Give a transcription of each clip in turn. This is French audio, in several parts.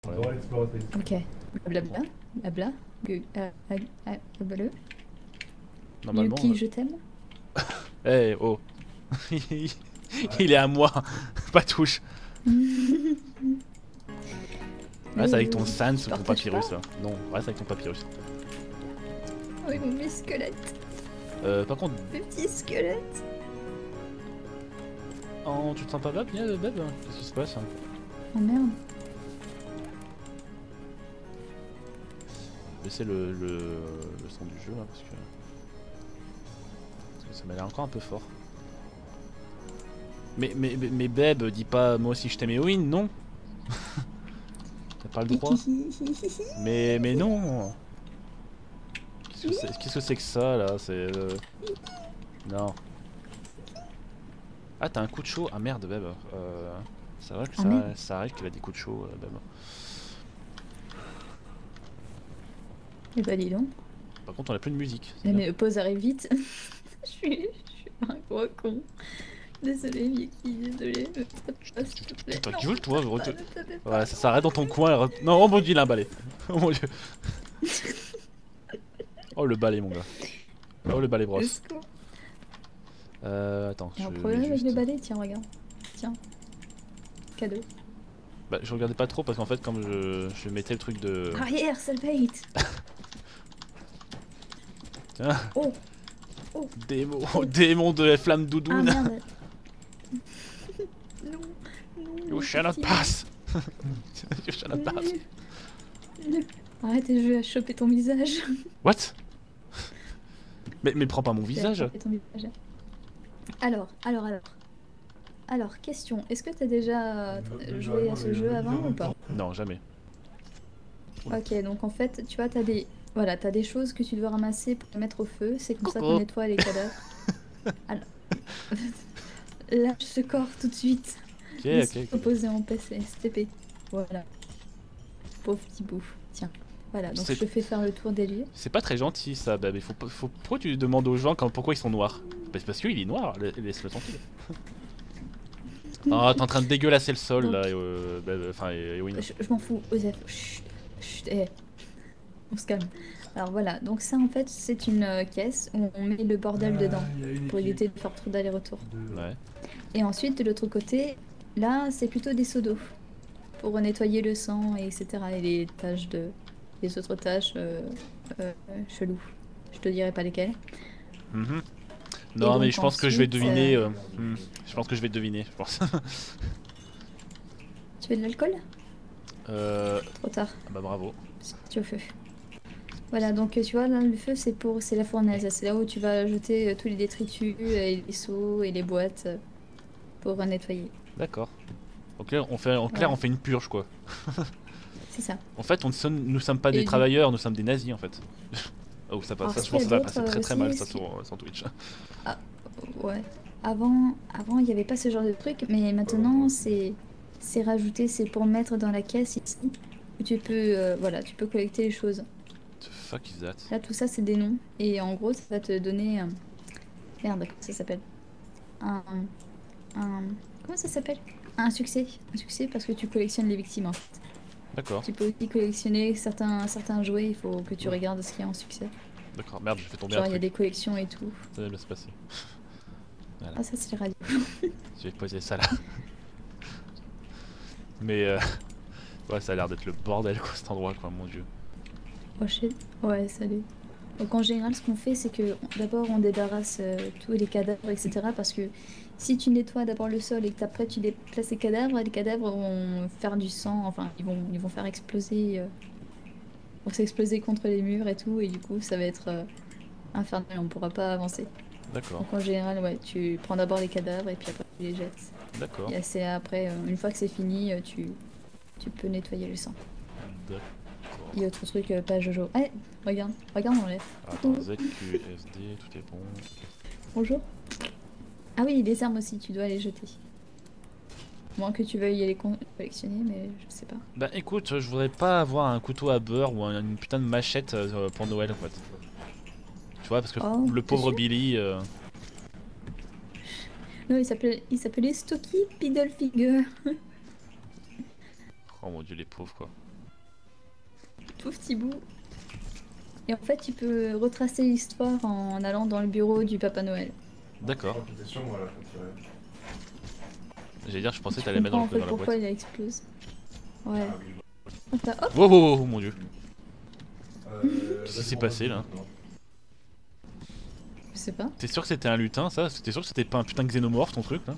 Ok. Blabla. Blabla. Blabla. Normalement. Yuki, je t'aime. Eh oh. Il est à moi. Pas touche. Reste avec ton sans ou ton papyrus là. Non, reste avec ton papyrus. Oui, mon squelette. Par contre. Le petit squelette. Oh, tu te sens pas bien, Beb? Qu'est-ce qui se passe? Oh merde. Baisser le son du jeu là parce que ça m'a l'air encore un peu fort. Mais Beb, dis pas moi aussi je t'aime Eowyn, non. T'as pas le droit. mais non. Qu'est-ce que c'est que ça là? C'est non. Ah, t'as un coup de chaud? Ah merde, Beb. C'est vrai que ça arrive qu'il a des coups de chaud, Beb. Eh bah dis donc. Par contre, on a plus de musique. Mais pause arrive vite. je suis un gros con. Désolé, Mickey, désolé. T'as gueule, toi. Ouais, ça s'arrête dans ton coin. Non, oh mon dieu, il a un balai. Oh mon dieu. Oh le balai, mon gars. Oh le balai brosse. Attends. Y'a un problème avec le balai? Tiens, regarde. Tiens. Cadeau. Bah, je regardais pas trop parce qu'en fait, comme je mettais le truc de. Arrière, sale bait. Tiens. Oh. Démon de la flamme doudoune. Ah merde. Non. You shall not pass. You shall not pass. Arrête, je vais choper ton visage. What? Mais prends pas mon visage. Alors, question, est-ce que t'as déjà joué à ce jeu avant ou pas? Non, jamais. Ok, donc en fait, tu vois, t'as des choses que tu dois ramasser pour les mettre au feu. C'est comme ça qu'on nettoie les cadavres. Alors, lâche ce corps tout de suite. Ok. Poser en PC, STP. Voilà. Pauvre petit bout. Tiens. Voilà, donc je te fais faire le tour des lieux. C'est pas très gentil ça, Bab. Pourquoi tu demandes aux gens pourquoi ils sont noirs? Bah, c'est parce qu'il est noir, laisse-le tranquille. Oh, t'es en train de dégueulasser le sol donc, là, enfin, je m'en fous, Osef. Chut, on se calme. Alors voilà, donc ça en fait c'est une caisse où on met le bordel dedans pour éviter de faire trop d'aller-retour. Ouais. Et ensuite de l'autre côté, là c'est plutôt des seaux d'eau pour nettoyer le sang et etc. Et les autres tâches cheloues. Je te dirai pas lesquelles. Non mais je pense que je vais deviner. Je pense que je vais deviner, je pense. Tu veux de l'alcool? Trop tard. Ah bah bravo. Tu au feu. Voilà, donc tu vois, là, le feu, c'est la fournaise. C'est là où tu vas jeter tous les détritus, et les seaux et les boîtes pour nettoyer. D'accord. En clair, on fait une purge, quoi. C'est ça. En fait, nous sommes pas des travailleurs, nous sommes des nazis, en fait. Oh, ça passe. Ça, je pense que ça va passer très mal, ça, sur Twitch. Ah, ouais. Avant, il n'y avait pas ce genre de truc, mais maintenant, c'est rajouté, c'est pour mettre dans la caisse ici, où tu peux, voilà, tu peux collecter les choses. The fuck is that? Là, tout ça, c'est des noms. Et en gros, ça va te donner... Merde, comment ça s'appelle? Comment ça s'appelle? Un succès. Un succès parce que tu collectionnes les victimes, en fait. D'accord. Tu peux aussi collectionner certains jouets, il faut que tu regardes ce qu'il y a en succès. D'accord, merde, je fais tomber genre, il y a des collections et tout. Ça va bien se passer. Voilà. Ah, ça, c'est la radio. Je vais poser ça là. Mais ouais, ça a l'air d'être le bordel, quoi, cet endroit, quoi, mon dieu. Oh shit. Ouais, salut. Donc en général, ce qu'on fait, c'est que d'abord on débarrasse tous les cadavres, etc. Parce que si tu nettoies d'abord le sol et que après tu déplaces les cadavres vont faire du sang, enfin ils vont faire exploser, vont s'exploser contre les murs et tout, et du coup ça va être infernal, on pourra pas avancer. D'accord. Donc en général, ouais, tu prends d'abord les cadavres et puis après tu les jettes. D'accord. Et c'est après, une fois que c'est fini, tu peux nettoyer le sang. D'accord. Et autre truc, pas Jojo. Eh, regarde, on lève. Attends, ZQSD, tout est bon. Bonjour. Ah oui, les armes aussi, tu dois les jeter. Moins que tu veuilles les collectionner, mais je sais pas. Bah écoute, je voudrais pas avoir un couteau à beurre ou une putain de machette pour Noël en fait. Tu vois, parce que le pauvre Billy... Non, il s'appelait Stocky Piddlefinger. Oh mon dieu, les pauvres quoi. tout petit bout. Et en fait, tu peux retracer l'histoire en allant dans le bureau du Papa Noël. D'accord. J'allais dire, je pensais que Tu t'allais mettre comprends en fait dans la pourquoi boîte. il explose. Ouais. Hop. Wow, wow, wow, mon dieu. Qu'est-ce qui s'est passé là? Je sais pas. T'es sûr que c'était un lutin ça? T'es sûr que c'était pas un putain de xénomorphe ton truc là?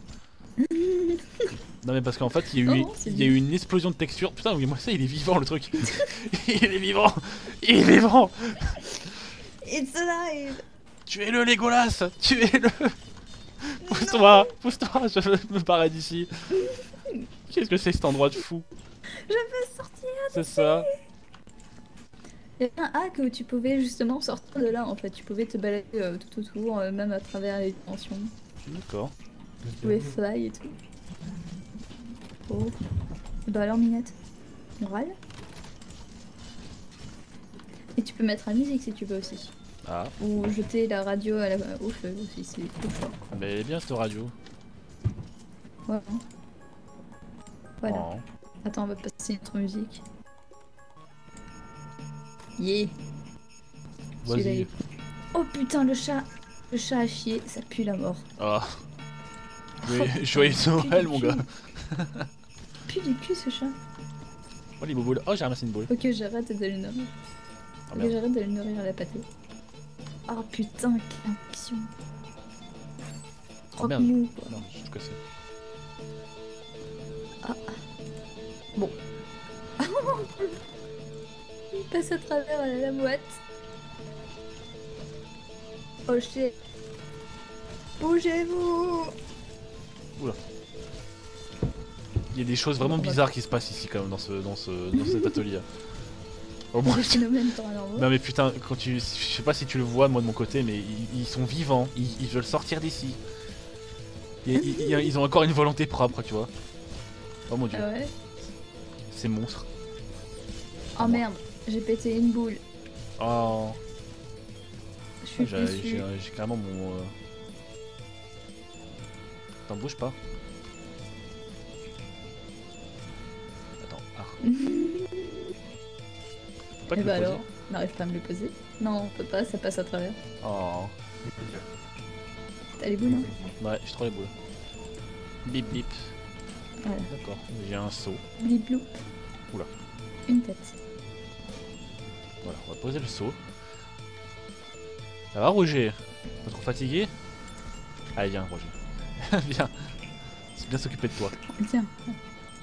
Non mais parce qu'en fait il y a eu une explosion de texture. Putain mais moi ça il est vivant le truc. Il est vivant. Il est vivant. It's alive. Tuez-le Legolas. Tuez-le. Pousse-toi. Pousse-toi. Je veux me barrer d'ici. Qu'est-ce que c'est cet endroit de fou? Je veux sortir. C'est ça. Il y a un hack où tu pouvais justement sortir de là en fait. Tu pouvais te balader tout autour, même à travers les dimensions. D'accord. Tu pouvais fly et tout. Oh. Bah alors Minette, on râle. Et tu peux mettre la musique si tu veux aussi. Ah. Ou jeter la radio au feu aussi, c'est trop fort. Mais elle est bien cette radio. Voilà. Voilà. Oh. Attends, on va passer notre musique. Yeah. Celui-là, il Vas-y. est- Oh putain, le chat a chié, ça pue la mort. Ah. Oh, Mais joyeux Noël mon gars. Pue du cul ce chat. Oh les boboules. Oh j'ai ramassé une boule. Ok, j'arrête de le nourrir. Ah, Ok, merde. j'arrête de le nourrir à la pâtée. Oh putain, quelle ambition. Oh Trop merde. mou quoi. Non, je suis cassé. Bon. Il passe à travers la boîte. Oh shit. Bougez-vous. Il y a des choses vraiment bizarres qui se passent ici quand même dans cet atelier. Au moins, Des phénomènes paranormaux. non mais putain, quand je sais pas si tu le vois moi de mon côté, mais ils sont vivants, ils veulent sortir d'ici. Ils ont encore une volonté propre, tu vois. Oh mon dieu, Ah ouais. ces monstres. Oh merde, j'ai pété une boule. Oh, Je suis j'ai dessus. j'ai carrément mon... Attends, bouge pas. Attends, ah. Faut pas que Et je bah le pose. alors, on n'arrive pas à me le poser. Non, on peut pas, ça passe à travers. Oh, T'as les boules, hein? ouais, j'ai trop les boules. Bip bip. Voilà. D'accord, j'ai un seau. Bliblou. Oula. Une tête. Voilà, on va poser le seau. Ça va Roger? Pas trop fatigué? Allez viens Roger. Viens. C'est bien s'occuper de toi. Tiens,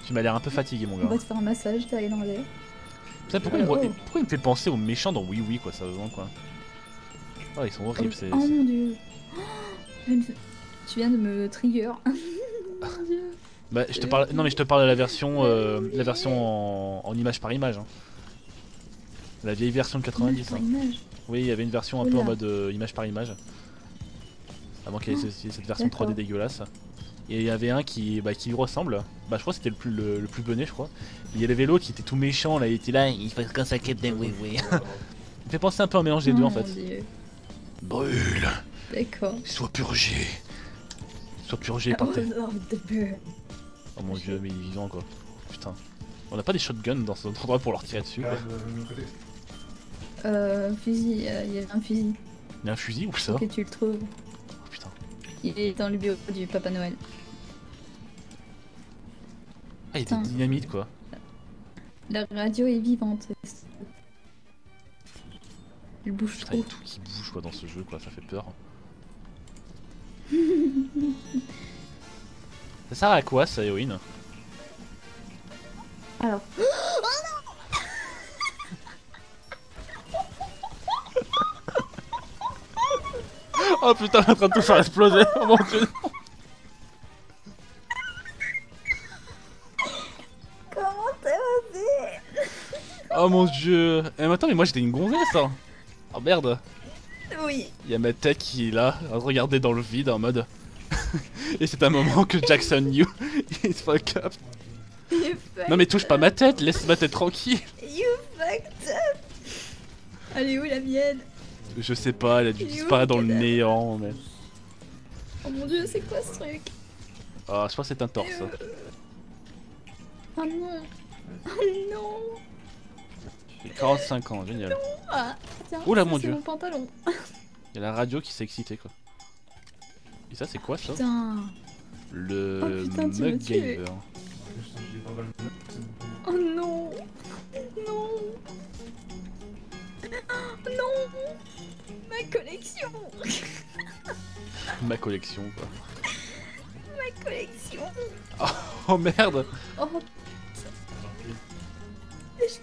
Tu m'as l'air un peu fatigué mon on gars. va te faire un massage, t'as dans l'air. Putain, pourquoi, pourquoi il me fait penser aux méchants dans Oui Oui quoi, sérieusement quoi. Oh ils sont horribles Oh mon dieu. Tu viens de me trigger. Mon dieu. Bah je te parle... Non mais je te parle de la version en image par image hein. La vieille version de 90 hein. Image. Oui il y avait une version un peu en Oula. mode image par image. Avant qu'il y ait cette version 3D D'accord. dégueulasse. Et il y avait un qui lui ressemble. Bah je crois que c'était le plus bené je crois. Il y avait l'autre qui était tout méchant là, il était là, il fait comme ça Captain Oui Oui. Il fait penser un peu à un mélange des deux Oh en mon fait. dieu. Brûle, D'accord. sois purgé. Sois purgé par tes... Oh, the bird. Oh mon dieu mais il est vivant quoi. Putain. On n'a pas des shotguns dans cet endroit pour leur tirer dessus quoi. Fusil, il y a un fusil. Il y a un fusil ou ça? Que tu le trouves. Oh putain. Il est dans le bureau du Papa Noël. Ah il y a des dynamites quoi. La radio est vivante. Elle bouge Putain il y trop. a tout qui bouge quoi dans ce jeu quoi, ça fait peur. Ça sert à quoi ça héroïne? Alors. Oh putain, elle est en train de tout faire exploser. Oh mon dieu. Comment t'as osé? Oh mon dieu. Eh mais attends, mais moi j'étais une gonzesse hein. Oh merde. Oui. Il y a ma tête qui est là, à regarder dans le vide en mode. Et c'est un moment que Jackson knew. Il fuck up. Non mais touche pas ma tête, laisse ma tête tranquille. You fucked up. Elle est où la mienne? Je sais pas, elle a dû disparaître dans le néant mais... Oh mon dieu, c'est quoi ce truc? Ah, je pense que c'est un torse. Oh non. Oh non. J'ai 45 ans, génial. Ah, tiens, Oula ça, mon c'est dieu. mon pantalon. Il y a la radio qui s'est excitée quoi. Et ça c'est quoi ça? Putain. Le Oh, putain, tu m'as tué. MacGyver. Oh non. Non. Non. Ma collection. Ma collection quoi. Ma collection. Oh merde. Oh.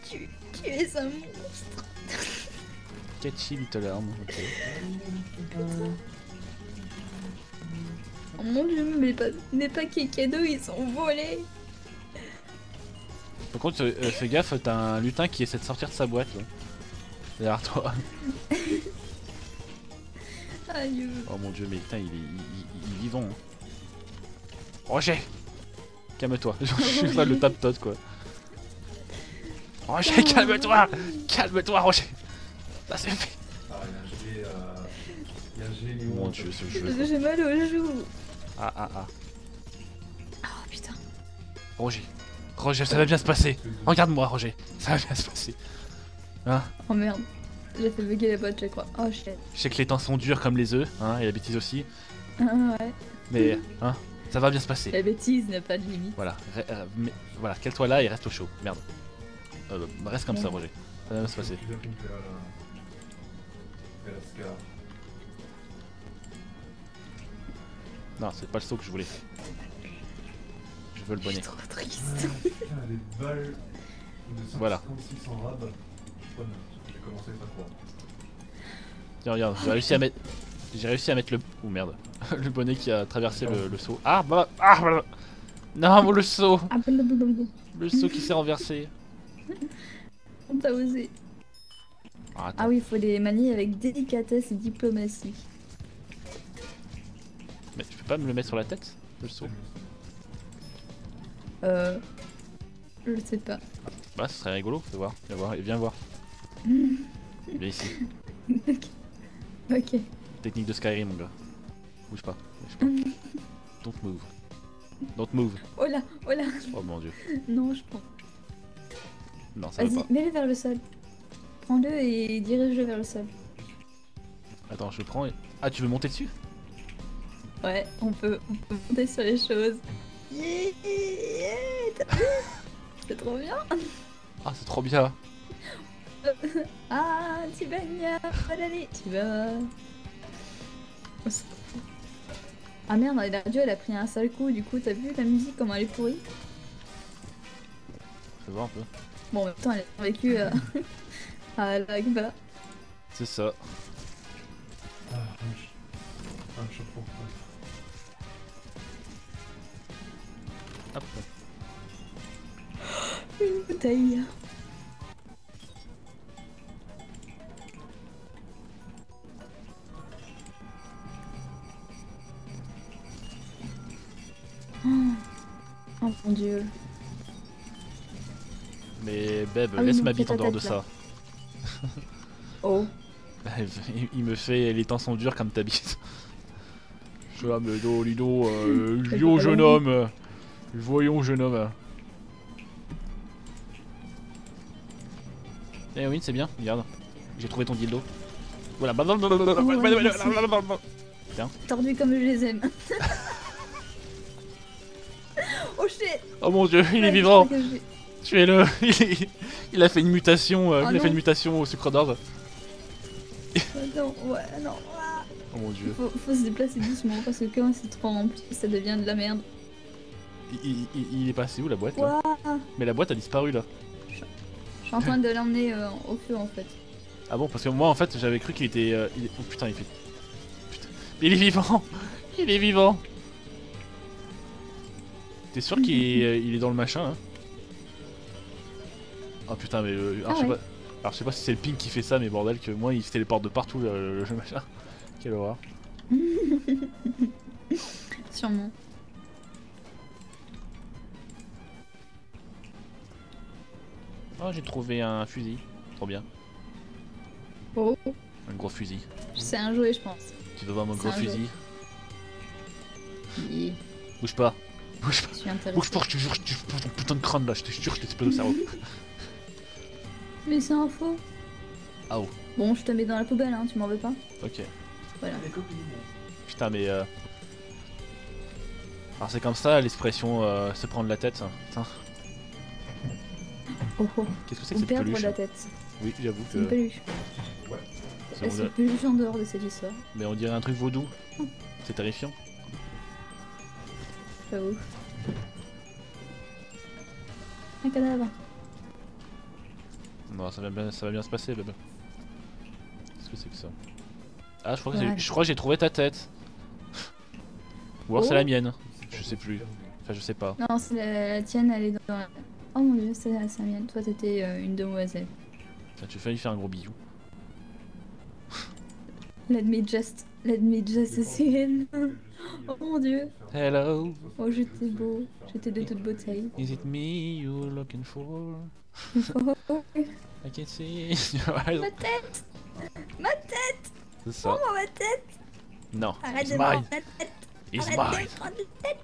Tu es un monstre. Catchy Little Arm, ok. Oh mon dieu, mes paquets cadeaux ils sont volés. Par contre, fais gaffe, t'as un lutin qui essaie de sortir de sa boîte là. Derrière toi. Aïe. Oh mon dieu, mais putain, il est vivant. Hein. Roger, calme-toi. Je suis là le tape-tot quoi. Roger, calme-toi. Calme-toi, Roger. Ça c'est fait. Ah, il y a un G. Mon dieu, ce jeu. J'ai mal aux joues. Ah. Oh putain. Roger. Roger, ça va bien se passer. Regarde-moi, Roger. Ça va bien se passer. Hein? Oh merde. J'ai fait bugger la boîte, je crois. Oh shit. Je sais que les temps sont durs comme les œufs, hein, et la bêtise aussi. Ah ouais. Mais, hein, ça va bien se passer. La bêtise n'a pas de limite. Voilà, voilà, cale-toi là et reste au chaud. Merde. Reste comme ça, Roger. Ça va bien se passer. Non, c'est pas le saut que je voulais. Je veux le Je suis bonnet. trop triste. Les balles de Voilà. 156 en rab. J'ai commencé à croire. Tiens, regarde, j'ai réussi à mettre. J'ai réussi à mettre le. Oh merde. Le bonnet qui a traversé le saut. Ah bah. Ah bah. Non, le saut. Ah blablabla. Le saut qui s'est renversé. On t'a osé. Ah, attends. Ah oui, il faut les manier avec délicatesse et diplomatie. Mais tu peux pas me le mettre sur la tête, le saut? Je sais pas. Bah, ce serait rigolo, fais voir. Viens voir, et viens voir. Viens ici. Ok. Technique de Skyrim, mon gars. Bouge pas. Don't move. Don't move. Oh là, oh là. Oh mon dieu. Non, je prends. Non, ça va Vas-y, pas. mets-le vers le sol. Prends-le et dirige-le vers le sol. Attends, je le prends et. Ah, tu veux monter dessus? Ouais, on peut monter sur les choses. Yeah, t'as vu? C'est trop bien. Ah, c'est trop bien. Ah, Tibania, allez, tu vas. Oh, c'est trop fou. Ah merde, la radio elle a pris un sale coup, du coup t'as vu la musique comment elle est pourrie? Fais voir un peu. Bon, en même temps elle a survécu à l'Agba. C'est ça. Ah, un choc pour toi. Hop. Une bouteille. Oh mon dieu. Mais Beb, Ah oui, laisse non, ma fais bite ta en dehors de tête, ça. Oh. Il me fait les temps sont durs comme ta bite. Je suis là, mais Lido, yo jeune homme. Voyons jeune homme. Eh oui, c'est bien, regarde. J'ai trouvé ton dildo. Voilà. Tiens. Tordu comme je les aime. Oh shit. Oh mon dieu, il est Ouais, vivant. je crois que j'ai- Tuez-le. Il a fait une mutation. Oh il a non. fait une mutation au sucre d'orge. Oh non, ouais, non. Ah. Oh mon dieu. Faut se déplacer doucement parce que quand c'est trop rempli, ça devient de la merde. Il est passé où la boîte là? Ouah. Mais la boîte a disparu là. Je suis en train de l'emmener au feu en fait. Ah bon, parce que moi en fait j'avais cru qu'il était. Oh putain, il fait. Putain. Mais il est vivant. Il est vivant. T'es sûr qu'il est, il est dans le machin hein? Oh putain, mais. Alors, Ah je sais ouais. pas... alors je sais pas si c'est le ping qui fait ça, mais bordel, que moi il se téléporte de partout le machin. Quelle horreur. Sûrement. Oh, j'ai trouvé un fusil. Trop bien. Oh, Un gros fusil. c'est un jouet, je pense. Tu veux voir mon C'est gros un jeu. fusil? Oui, Bouge pas. Bouge pas. je suis intéressée. Bouge pas, je te jure, je te fous ton putain de crâne là, je te jure, je t'explose le cerveau. Mais c'est un faux. Ah oh. Bon, je te mets dans la poubelle, hein, tu m'en veux pas? Ok. Voilà. Les copines. Putain mais alors c'est comme ça l'expression se prendre la tête. Hein. Putain. Oh oh. Qu'est-ce que c'est Ou que cette perdre peluche? la tête. Oui, j'avoue C'est une que. peluche. Ouais. c'est- on C'est dirait- une peluche en dehors de cette histoire. Mais on dirait un truc vaudou. C'est terrifiant. J'avoue. Un cadavre. Non, ça va bien se passer, bébé. Qu'est-ce que c'est que ça? Ah, je crois que Ouais. je crois que j'ai trouvé ta tête. Ou alors c'est Oh. la mienne. Je sais plus. Enfin, je sais pas. Non, c'est la tienne, elle est dans la... Oh mon dieu, c'est la mienne. Toi, t'étais une demoiselle. Tiens, tu fais lui faire un gros bisou. Let me just see him. Oh mon dieu. Hello, Oh, j'étais beau. J'étais de toute beauté. is it me you're looking for? Oh, I can see your eyes. ma tête. Ma tête. C'est ça. Oh, ma tête. Non, Arrête it's de prendre mine. la tête. It's Arrête mine. de prendre la tête.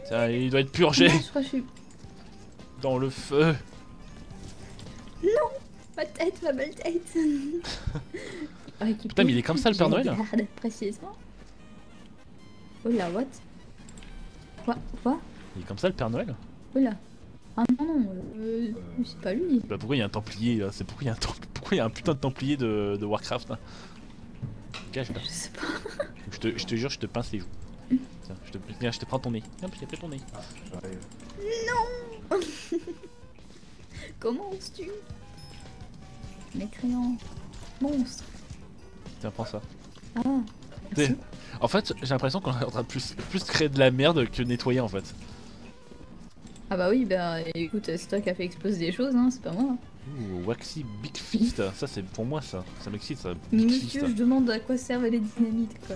Tiens, il doit être purgé Non, je crois que je suis... dans le feu. Ma tête, ma belle tête. Putain, mais il est comme ça le Père Noël? Regarde précisément. Oh là, what? Quoi? Il est comme ça le Père Noël? Oh là. Ah non, c'est pas lui. Bah pourquoi il y a un templier là? C'est pourquoi il y a un putain de templier de Warcraft là? Cache là. Je sais pas. Je te jure, je te pince les joues. Tiens, je te prends ton nez. Hop, je t'ai pris ton nez. Ah, j'arrive. Non. Comment oses-tu? Mécréant. Monstre. Tiens, prends ça. Ah. T'sais, Merci. En fait, j'ai l'impression qu'on est en train de plus créer de la merde que nettoyer en fait. Ah bah oui, bah écoute, c'est toi qui as fait exploser des choses, hein, c'est pas moi. Ouh, Waxy Big Fist, ça c'est pour moi ça. Ça m'excite ça. Big Monsieur, Fist. je demande à quoi servent les dynamites, quoi.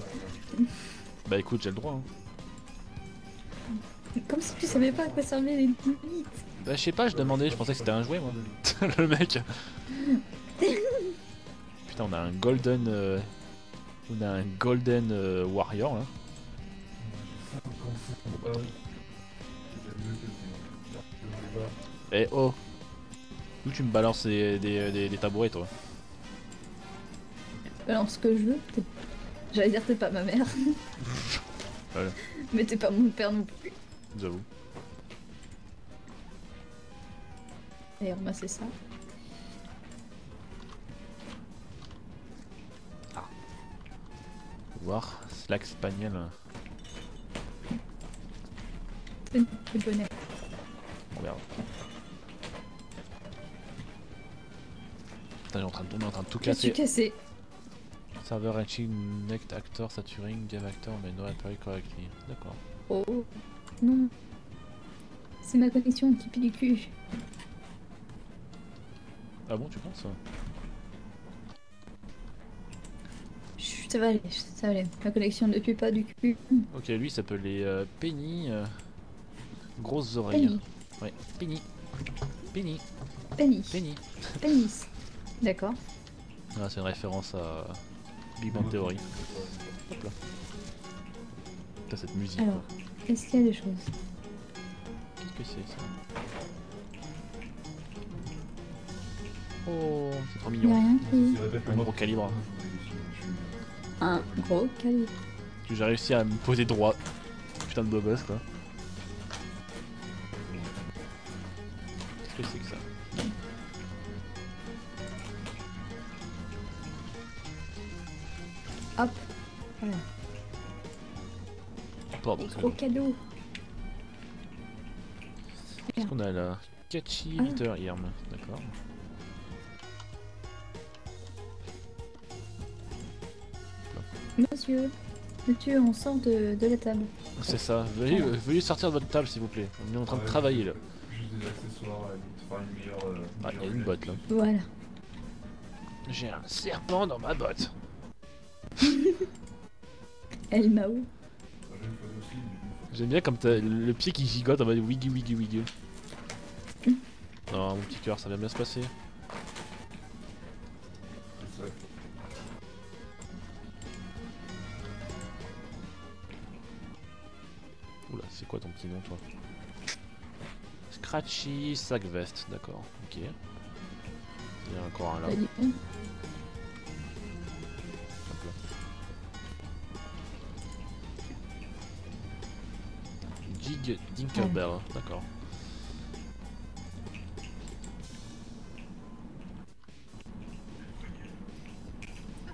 Bah écoute, j'ai le droit. Hein. Comme si tu savais pas à quoi servaient les dynamites. Bah je sais pas, je demandais, je pensais que c'était un jouet moi. Le mec. Putain, on a un golden. Warrior là. Eh oh! D'où tu me balances des tabourets toi? Alors, ce que je veux, j'allais dire t'es pas ma mère. Voilà. Mais t'es pas mon père non plus. J'avoue. Et ramasser ça. Voir, Slack Spaniel. Le bonnet. Oh merde. Putain, on est en train de tout Qu'as-tu casser. cassé? Server Reaching Next Actor Saturing Game Actor mais no appear correctly. D'accord. Oh non. C'est ma connexion qui pue du cul. Ah bon, tu penses? Chut, ça va aller, ça va aller. Ma connexion ne pue pas du cul. Ok, lui il s'appelait Penny. Grosses oreilles. Penny. Ouais, Penny. Penny. Penny. Penny. Pénis. D'accord. Ah, c'est une référence à Big Bang Theory. Hop là. Putain, cette musique. Alors, quoi. est-ce qu'il y a des choses? Qu'est-ce que c'est ça? Oh, c'est trop Il y a mignon. rien qui... Un gros calibre. Un gros calibre. J'ai réussi à me poser droit. Putain de bobos quoi. Qu'est-ce que c'est que ça? Hop. Voilà. Pardon. Gros cadeau. Qu'est-ce qu'on a là? Catchy Ah. Litter Irm. D'accord. Monsieur, on sort de la table. C'est ça. Veuillez sortir de votre table s'il vous plaît. On est en train de travailler là. Juste des accessoires, à la limite, enfin une meilleure. Ah, il y a une botte là. Voilà. J'ai un serpent dans ma botte. El Mao. J'ai une photo aussi, mais J'aime bien comme t'as le pied qui gigote en mode wiggy wiggy wiggy. Non, mon petit cœur, ça va bien se passer. c'est ça. Oula, c'est quoi ton petit nom toi? Scratchy Sac Vest, d'accord, ok. Il y a encore un là. Bah, dis donc. Hop là. Jig Dinkerbell, d'accord.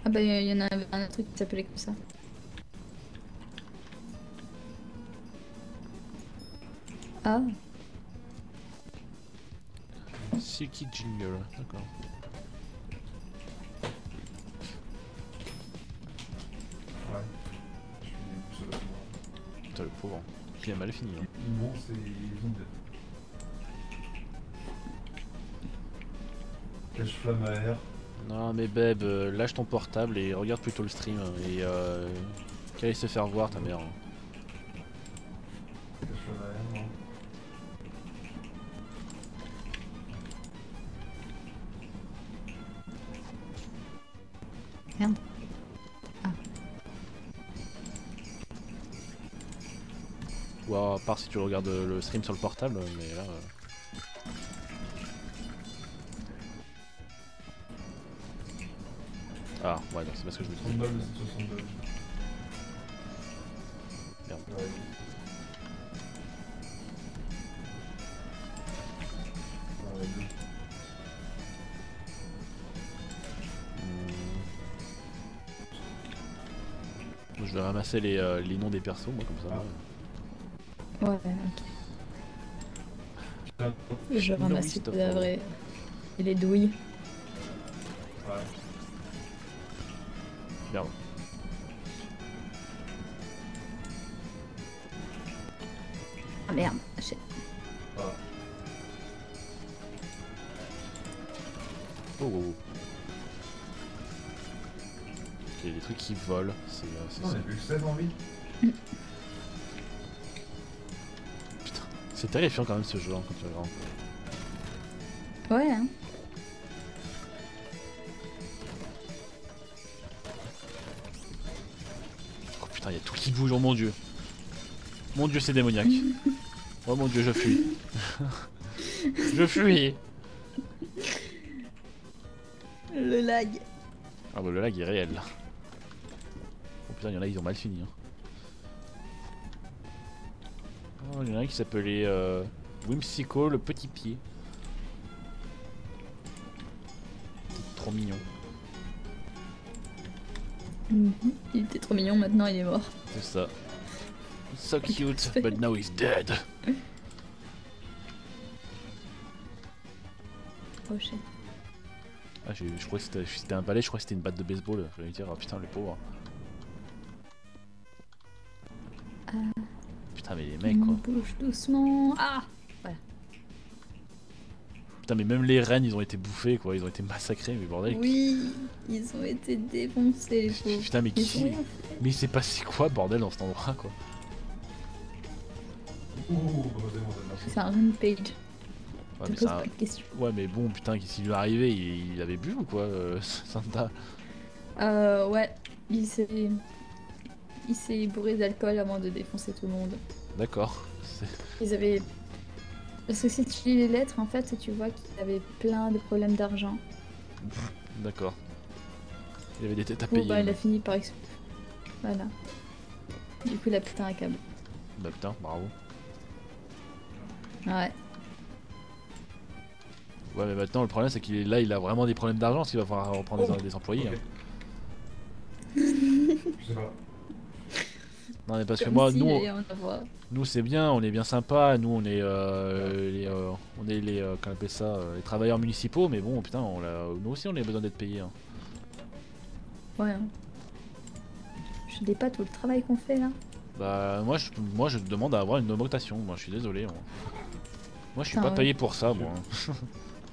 Ah bah il y en a un truc qui s'appelait comme ça. Ah, Silky Jingle, d'accord. Ouais. Je suis seul à moi. Putain, le pauvre. Il a mal fini. Hein. Bon, c'est vide. Cache-flamme à air. Non mais Beb, lâche ton portable et regarde plutôt le stream et qu'elle aille se faire voir ta mère. Cache-flamme à air, non. merde. Ou à part si tu regardes le stream sur le portable, mais là... Ah ouais, non, c'est pas ce que je me 60 dis. balles, c'est 60 balles. Merde. Ouais. Deux. Je vais ramasser les noms des persos, moi, comme ça. Ah. Ouais, ok. Je ramasse No, la vraie. Et les douilles. Ouais. Merde. Ah merde, shit. Voilà. Oh, oh, oh. Il y a des trucs qui volent, c'est Non, j'ai plus que 16 en vie. Putain, c'est terrifiant quand même ce jeu hein, quand tu regardes. Ouais, hein. Oh putain, il y a tout qui bouge, oh mon dieu. Mon dieu, c'est démoniaque. Oh mon dieu, je fuis. Je fuis. Le lag. Ah bah le lag est réel là. Oh putain, il y en a, ils ont mal fini. Hein. Oh, il y en a un qui s'appelait Whimsical, le petit pied. C'est trop mignon. Il était trop mignon, maintenant il est mort. C'est ça. So cute, but now he's dead. Oh shit. Ah, je crois que c'était un balai, je crois que c'était une batte de baseball. Je vais lui dire, ah putain, le pauvre. Putain, mais les mecs On quoi. bouge doucement. Ah. Putain, mais même les rennes, ils ont été bouffés quoi, ils ont été massacrés, mais bordel. Oui, ils ont été défoncés, les pauvres. Putain, mais Ils qui. ont rien Mais il s'est passé quoi, bordel, dans cet endroit quoi. Ouh, heureusement, C'est un rampage. Ouais, Te mais pose ça... pas de questions. ouais, mais bon, putain, qu'est-ce qui lui est arrivé il avait bu ou quoi, Santa? Ouais, il s'est bourré d'alcool avant de défoncer tout le monde. D'accord. Ils avaient... Parce que si tu lis les lettres, en fait, tu vois qu'il avait plein de problèmes d'argent. D'accord. Il avait des têtes à Bon, payer. bah, il a fini par... Voilà. Du coup, il a pété un câble. Bah putain, bravo. Ouais. Ouais, mais maintenant le problème c'est qu'il est là, il a vraiment des problèmes d'argent, parce qu'il va falloir reprendre des employés. Ok. Hein. Je sais pas. Non, mais parce que Comme moi, s'il allait en avoir. nous c'est bien, on est bien sympa, nous on est qu'on appelle ça, les travailleurs municipaux, mais bon, putain, nous aussi on a besoin d'être payés. Hein. Ouais. Hein. Je dépasse tout le travail qu'on fait là. Bah moi je demande à avoir une augmentation, moi je suis désolé. Moi je suis Putain, pas payé pour ça, moi.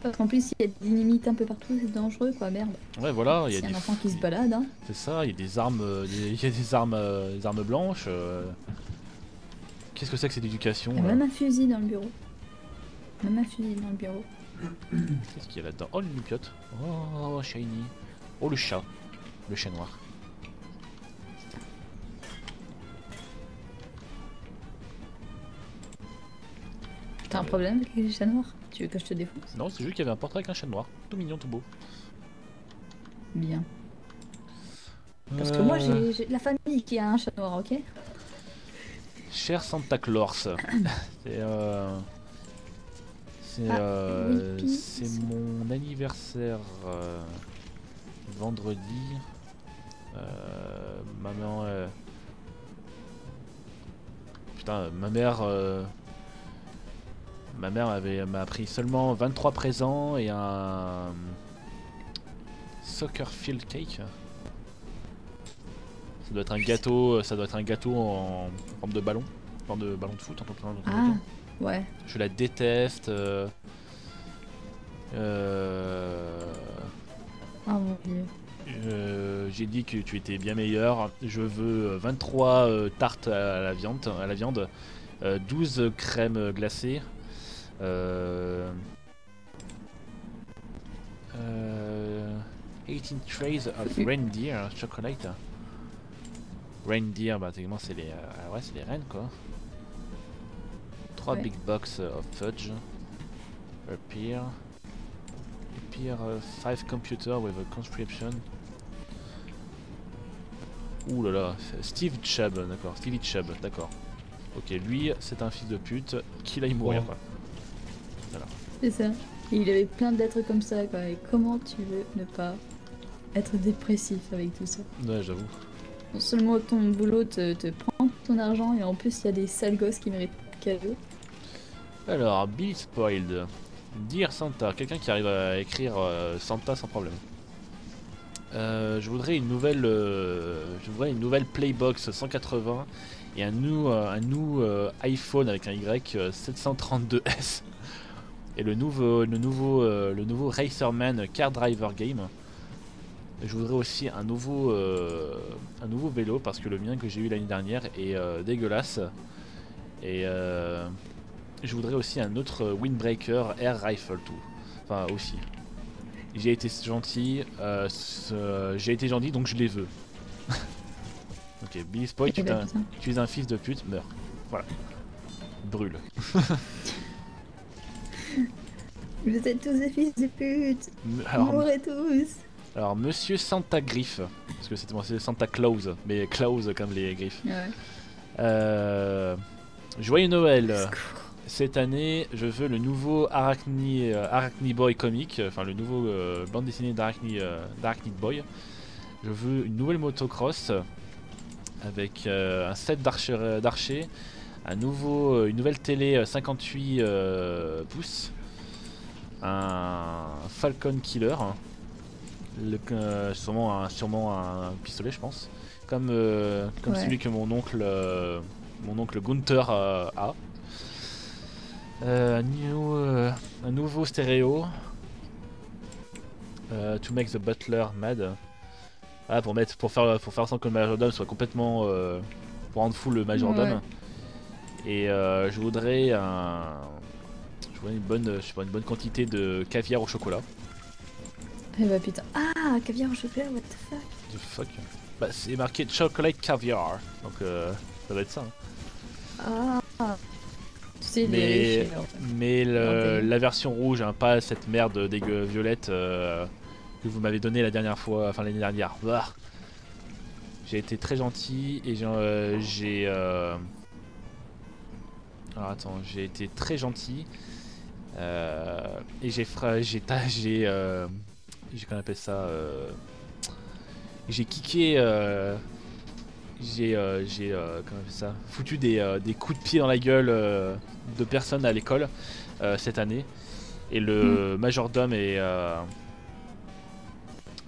Parce qu'en plus, il y a des limites un peu partout, c'est dangereux quoi, merde. Ouais, voilà, il y a C'est des un enfant qui se balade, hein. C'est ça, il y a des armes, il y a des armes blanches. Qu'est-ce que c'est que cette éducation Il y a là? même un fusil dans le bureau. Même un fusil dans le bureau. Qu'est-ce qu'il y a là-dedans? Oh, une piote. Oh, shiny. Oh, le chat noir. Putain, T'as un problème avec les chats noirs? Tu veux que je te défonce? Non, c'est juste qu'il y avait un portrait avec un chat noir. Tout mignon, tout beau. Bien. Parce que moi j'ai la famille qui a un chat noir, ok? Cher Santa Claus. C'est oui, c'est mon anniversaire vendredi. Maman. Putain, ma mère. Ma mère m'a pris seulement 23 présents et un soccer field cake. Ça doit être un gâteau, en forme de ballon, de foot, Ah, ouais. Je la déteste. Oh mon dieu. J'ai dit que tu étais bien meilleur. Je veux 23 tartes à la viande, 12 crèmes glacées. 18 trays of reindeer chocolate. Reindeer, bah techniquement c'est les, ouais, c'est les rennes quoi. 3 ouais. big box of fudge. A pear. 5 computer with a conscription. Ouh là là, Steve Chubb, d'accord, Stevie Chubb, d'accord. Ok, lui c'est un fils de pute, qu'il aille mourir quoi. Voilà. C'est ça. Et il avait plein d'êtres comme ça quoi. Et comment tu veux ne pas être dépressif avec tout ça? Ouais, j'avoue. Non seulement ton boulot te prend ton argent et en plus il y a des sales gosses qui méritent cadeau. Alors, Billy Spoiled. Dear Santa, quelqu'un qui arrive à écrire Santa sans problème. Je voudrais une nouvelle Playbox 180 et un new iPhone avec un Y 732S et le nouveau Racerman Car Driver Game. Je voudrais aussi un nouveau vélo parce que le mien que j'ai eu l'année dernière est dégueulasse. Et je voudrais aussi un autre Windbreaker Air Rifle tout. Enfin aussi. J'ai été gentil, donc je les veux. Ok, Billy Spoil, tu es un fils de pute, meurs. Voilà. Brûle. Vous êtes tous des fils de pute. Mourrez tous. Alors, Monsieur Santa Griffe, parce que c'est Santa Claus, mais Claus comme les griffes. Ouais. Joyeux Noël. Cette année, je veux le nouveau Arachne Boy comic, enfin le nouveau bande dessinée d'Arachnid Boy. Je veux une nouvelle motocross avec un set d'archers, une nouvelle télé 58 pouces, un Falcon Killer, sûrement un pistolet je pense, comme ouais. Celui que mon oncle Gunther a. Un nouveau stéréo. To make the butler mad. Ah, pour faire sans que le majordome soit complètement pour rendre fou le majordome. Ouais. Et je voudrais une bonne quantité de caviar au chocolat. Eh bah putain. Ah, caviar au chocolat, what the fuck? The fuck. Bah c'est marqué chocolate caviar. Donc ça doit être ça. Hein. Ah. Mais la version rouge, hein, pas cette merde dégueu violette que vous m'avez donné la dernière fois, enfin l'année dernière. Bah. J'ai été très gentil et alors attends, j'ai été très gentil et qu'on appelle ça, j'ai kické. Comment on fait ça, foutu des coups de pied dans la gueule de personnes à l'école cette année. Et le majordome est...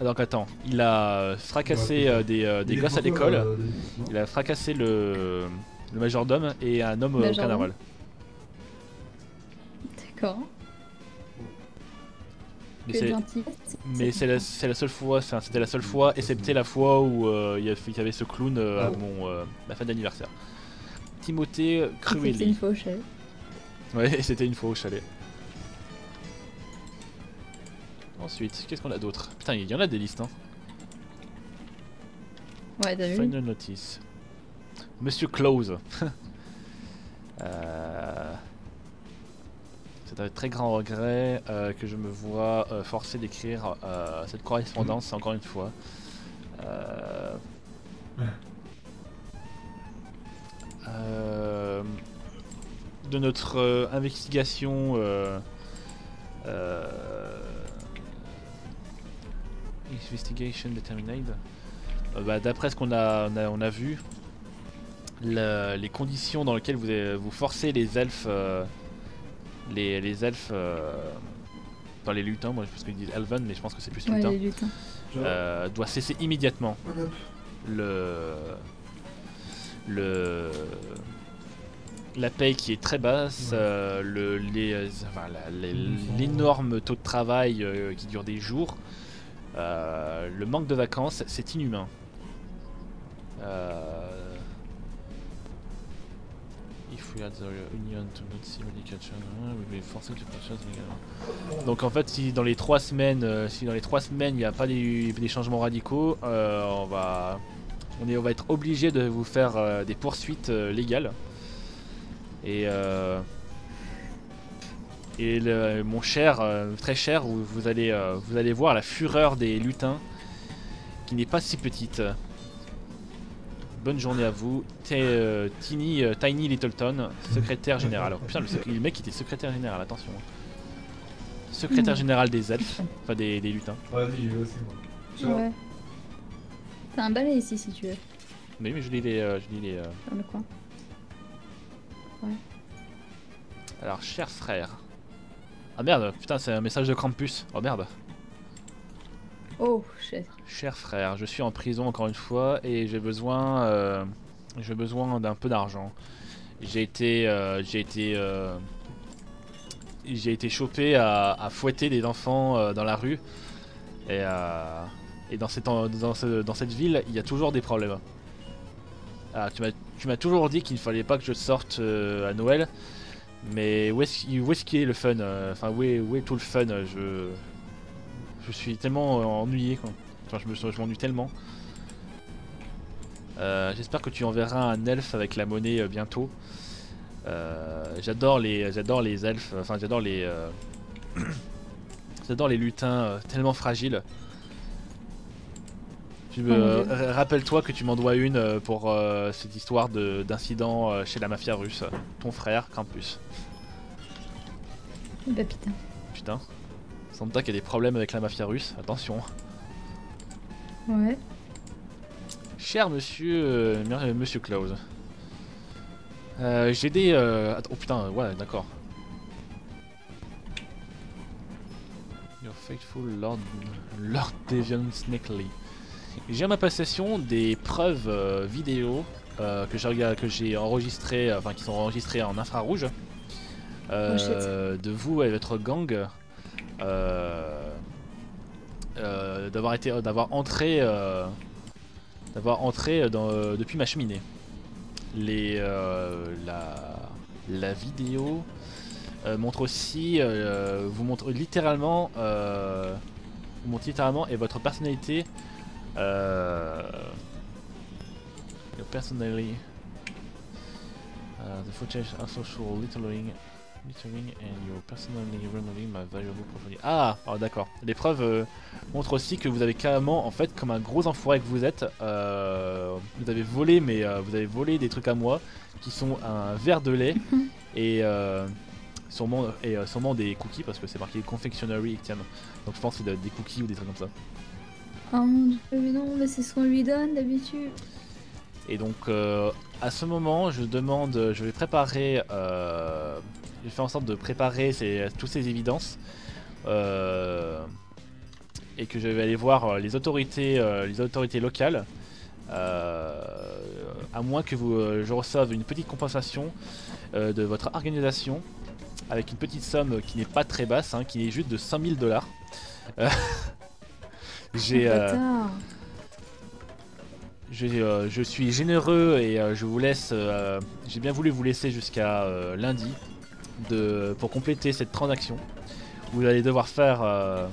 Donc attends, il a fracassé des gosses à l'école, il a fracassé le majordome et un homme au carnaval. D'accord. Mais c'est la seule fois, c'était la seule fois, excepté la fois où il y avait ce clown à ma fête d'anniversaire. Timothée Cruelly. C'était une fois au chalet. Ouais, c'était une fois au chalet. Ensuite, qu'est-ce qu'on a d'autre? Putain, il y en a des listes, hein. Ouais, t'as vu? Final Notice. Monsieur Claus. C'est un très grand regret que je me vois forcé d'écrire cette correspondance encore une fois. De notre investigation investigation determined. D'après ce qu'on a vu, les conditions dans lesquelles vous forcez les elfes, les elfes, dans les lutins, moi je pense qu'ils disent elven, mais je pense que c'est plus Ouais, lutins, les lutins. doit cesser immédiatement. La paye qui est très basse, l'énorme taux de travail qui dure des jours, le manque de vacances, c'est inhumain. If we had the union to not see medication, we will force it to purchase legal. Donc en fait, si dans les 3 semaines, il n'y a pas des changements radicaux, on va être obligé de vous faire des poursuites légales. Et mon cher, très cher, vous allez voir la fureur des lutins, qui n'est pas si petite. Bonne journée à vous, Tiny Littleton, secrétaire général. Oh, putain, le mec était secrétaire général, attention. Secrétaire général des elfes, enfin des lutins. Ouais, j'y vais aussi moi. Ouais. T'as un balai ici si tu veux. Mais je lis les. Dans le coin. Ouais. Alors, cher frère. Ah merde, putain, c'est un message de Krampus. Oh merde. Oh, shit. Cher frère, je suis en prison encore une fois et j'ai besoin d'un peu d'argent. J'ai été chopé à fouetter des enfants dans la rue et dans cette ville, il y a toujours des problèmes. Ah, tu m'as toujours dit qu'il ne fallait pas que je sorte à Noël, mais où est-ce qu'il est le fun? Enfin, où est tout le fun? Je suis tellement ennuyé, quoi. Enfin, je m'ennuie tellement. J'espère que tu enverras un elfe avec la monnaie bientôt. J'adore les elfes, enfin j'adore les lutins tellement fragiles. Rappelle-toi que tu m'en dois une pour cette histoire d'incident chez la mafia russe. Ton frère, Krampus. Bah putain. Putain. Santa qui a des problèmes avec la mafia russe, attention. Ouais. Cher monsieur, monsieur Klaus. J'ai des... Oh putain, ouais, d'accord. Your faithful Lord Devion Snakely. J'ai à ma possession des preuves vidéo que j'ai enregistrées, enfin qui sont enregistrées en infrarouge, de vous et votre gang, d'avoir entré depuis ma cheminée. La vidéo montre aussi, vous montre littéralement, et votre personnalité. Your personality, the footage are social littering and your personally removing my valuable property. Ah, oh, d'accord. Les preuves montrent aussi que vous avez carrément, en fait, comme un gros enfoiré que vous êtes, vous avez volé, mais vous avez volé des trucs à moi qui sont un verre de lait et sûrement des cookies parce que c'est marqué confectionery Ictiam. Donc je pense que c'est des cookies ou des trucs comme ça. Oh mon dieu, mais non, mais c'est ce qu'on lui donne d'habitude. Et donc à ce moment, je vais préparer, je vais faire en sorte de préparer toutes ces évidences et que je vais aller voir les autorités locales, à moins que je reçoive une petite compensation de votre organisation avec une petite somme qui n'est pas très basse, hein, qui est juste de 5000 $. Je suis généreux et je vous laisse. J'ai bien voulu vous laisser jusqu'à lundi pour compléter cette transaction. Vous allez devoir faire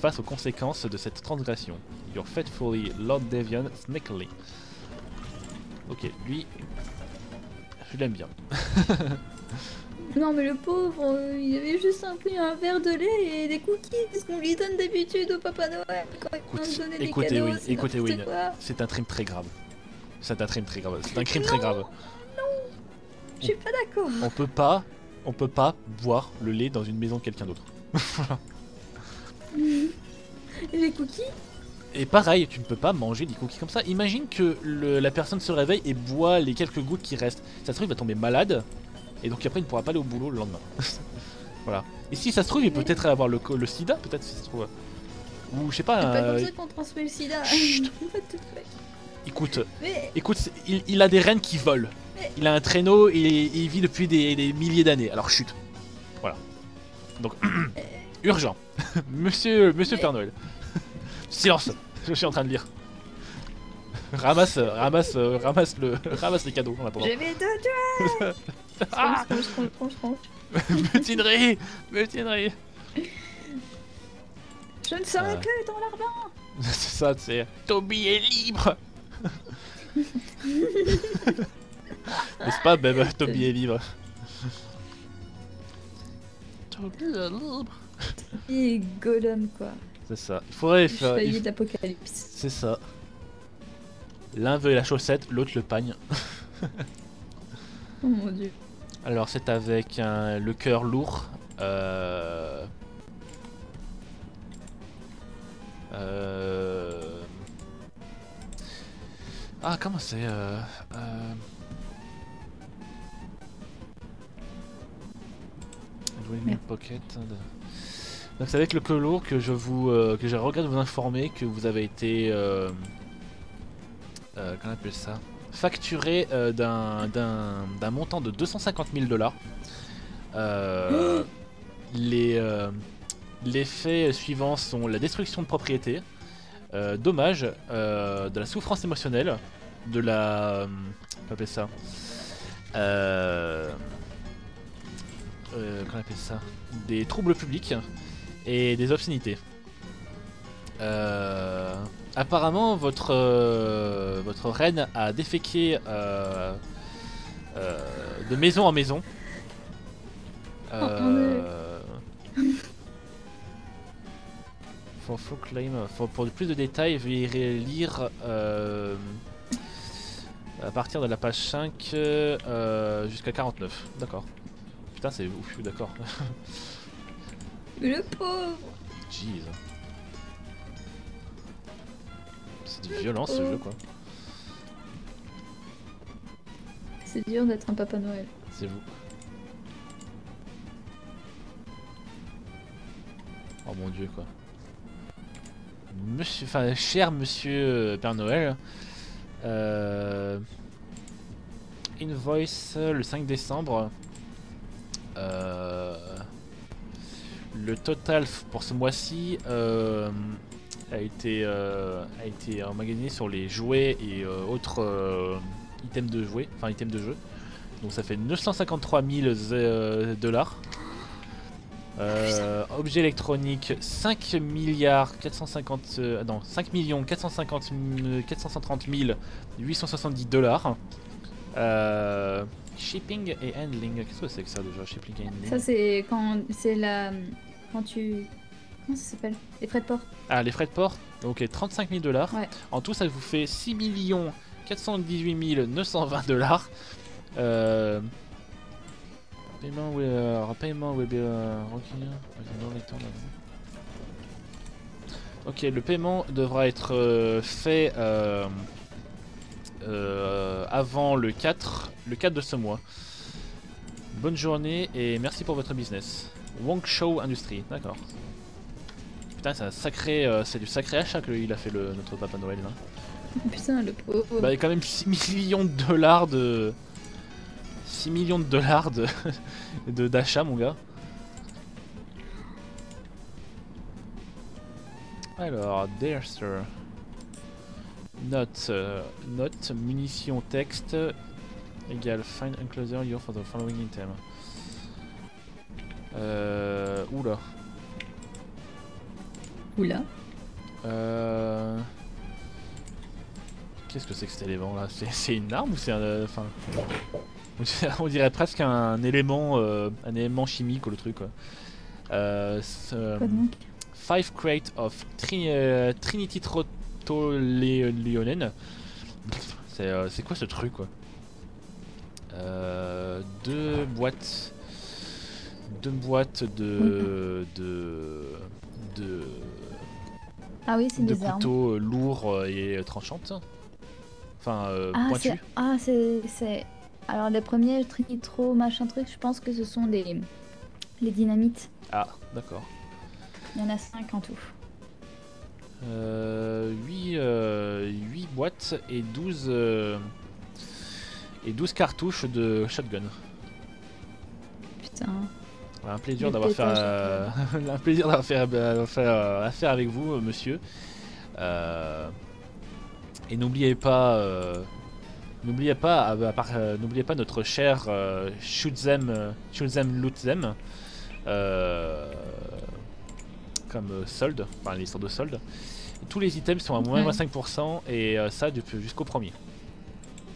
face aux conséquences de cette transaction. Your faithfully Lord Devion Snakely. Ok, lui, je l'aime bien. Non mais le pauvre, il avait juste pris un verre de lait et des cookies, c'est ce qu'on lui donne d'habitude au Papa Noël quand il vient nous donner des cadeaux, c'est écoutez, n'importe Win, quoi. c'est un crime très grave. C'est un crime très grave. C'est un crime très Non, grave. non, je suis pas d'accord. On peut pas boire le lait dans une maison de quelqu'un d'autre. Et les cookies? Et pareil, tu ne peux pas manger des cookies comme ça. Imagine que la personne se réveille et boit les quelques gouttes qui restent. Ça se trouve, il va tomber malade. Et donc après, il ne pourra pas aller au boulot le lendemain. Voilà. Et si ça se trouve, il peut peut-être avoir le sida, peut-être si ça se trouve. Ou je sais pas. C'est pas comme ça qu'on transmet le sida. Chut. What the fuck. Écoute, Mais il a des rennes qui volent. Mais- Il a un traîneau et il vit depuis des milliers d'années. Alors chut. Voilà. Donc, urgent. Monsieur Père Noël. Silence. Je suis en train de lire. Ramasse les cadeaux en attendant. je vais te tuer. Ah, Franchement. mutinerie. Je ne serai Ouais. plus dans l'arbre. C'est ça, c'est Toby est libre. N'est-ce pas, Beb? Toby est libre. Toby est libre. Et Gollum quoi. C'est ça. Il faudrait Le faire. chevalier d'Apocalypse. C'est ça. L'un veut la chaussette, l'autre le pagne. Oh mon dieu. Alors c'est avec le cœur lourd. Ah comment c'est Merde. Pocket. Donc c'est avec le cœur lourd que que j'ai regret de vous informer que vous avez été comment on appelle ça, facturé d'un montant de 250 000 $. Les faits suivants sont la destruction de propriété, dommage, de la souffrance émotionnelle, de la... comment on appelle ça, comment on appelle ça, des troubles publics et des obscénités. Apparemment, votre reine a déféqué de maison en maison. Faut claim. Pour plus de détails, veuillez lire à partir de la page 5 jusqu'à 49. D'accord. Putain, c'est ouf, d'accord. Le pauvre. Jeez. C'est du violence ce jeu quoi. C'est dur d'être un Papa Noël. C'est vous. Oh mon dieu quoi. Monsieur, enfin cher monsieur Père Noël. Invoice le 5 décembre. Le total pour ce mois-ci a été emmagasiné sur les jouets et autres items de jouets, enfin items de jeu. Donc ça fait 953 000 $. Objet électronique 5 milliards 450 non 5 millions 450 430 870 $. Shipping et handling, qu'est-ce que c'est que ça déjà, shipping et handling? Ça c'est quand tu comment ça s'appelle? Les frais de port. Ah, les frais de port, ok, 35 000 $. Ouais. En tout, ça vous fait 6 418 920 $. Paiement will be ok, le paiement devra être fait avant le 4 de ce mois. Bonne journée et merci pour votre business. Wong Show Industry, d'accord. Putain, c'est du sacré achat qu'il a fait notre Papa Noël là. Putain, le pauvre. Bah, il y a quand même 6 millions de dollars de... 6 millions de dollars d'achat, mon gars. Alors, dear sir. Note, munitions, texte, égale find enclosure you for the following item. Oula. Oula. Qu'est-ce que c'est que cet élément là? C'est une arme ou c'est un... Enfin... On dirait presque un élément chimique ou le truc quoi. Quoi donc? 5 crates of Trinity Trottoléonen. C'est quoi ce truc quoi? 2 boîtes. 2 boîtes de Ah oui, c'est de des armes. couteaux lourds et tranchantes. Enfin, pointus. C'est... Alors les premiers Trinitro machin truc, je pense que ce sont les dynamites. Ah, d'accord. Il y en a 5 en tout. 8 boîtes et 12 cartouches de shotgun. Putain. Un plaisir d'avoir fait un plaisir d'avoir fait affaire avec vous, monsieur. Et n'oubliez pas n'oubliez pas notre cher shoot them loot them comme solde, enfin l'histoire de solde. Tous les items sont à moins 25% et ça jusqu'au premier.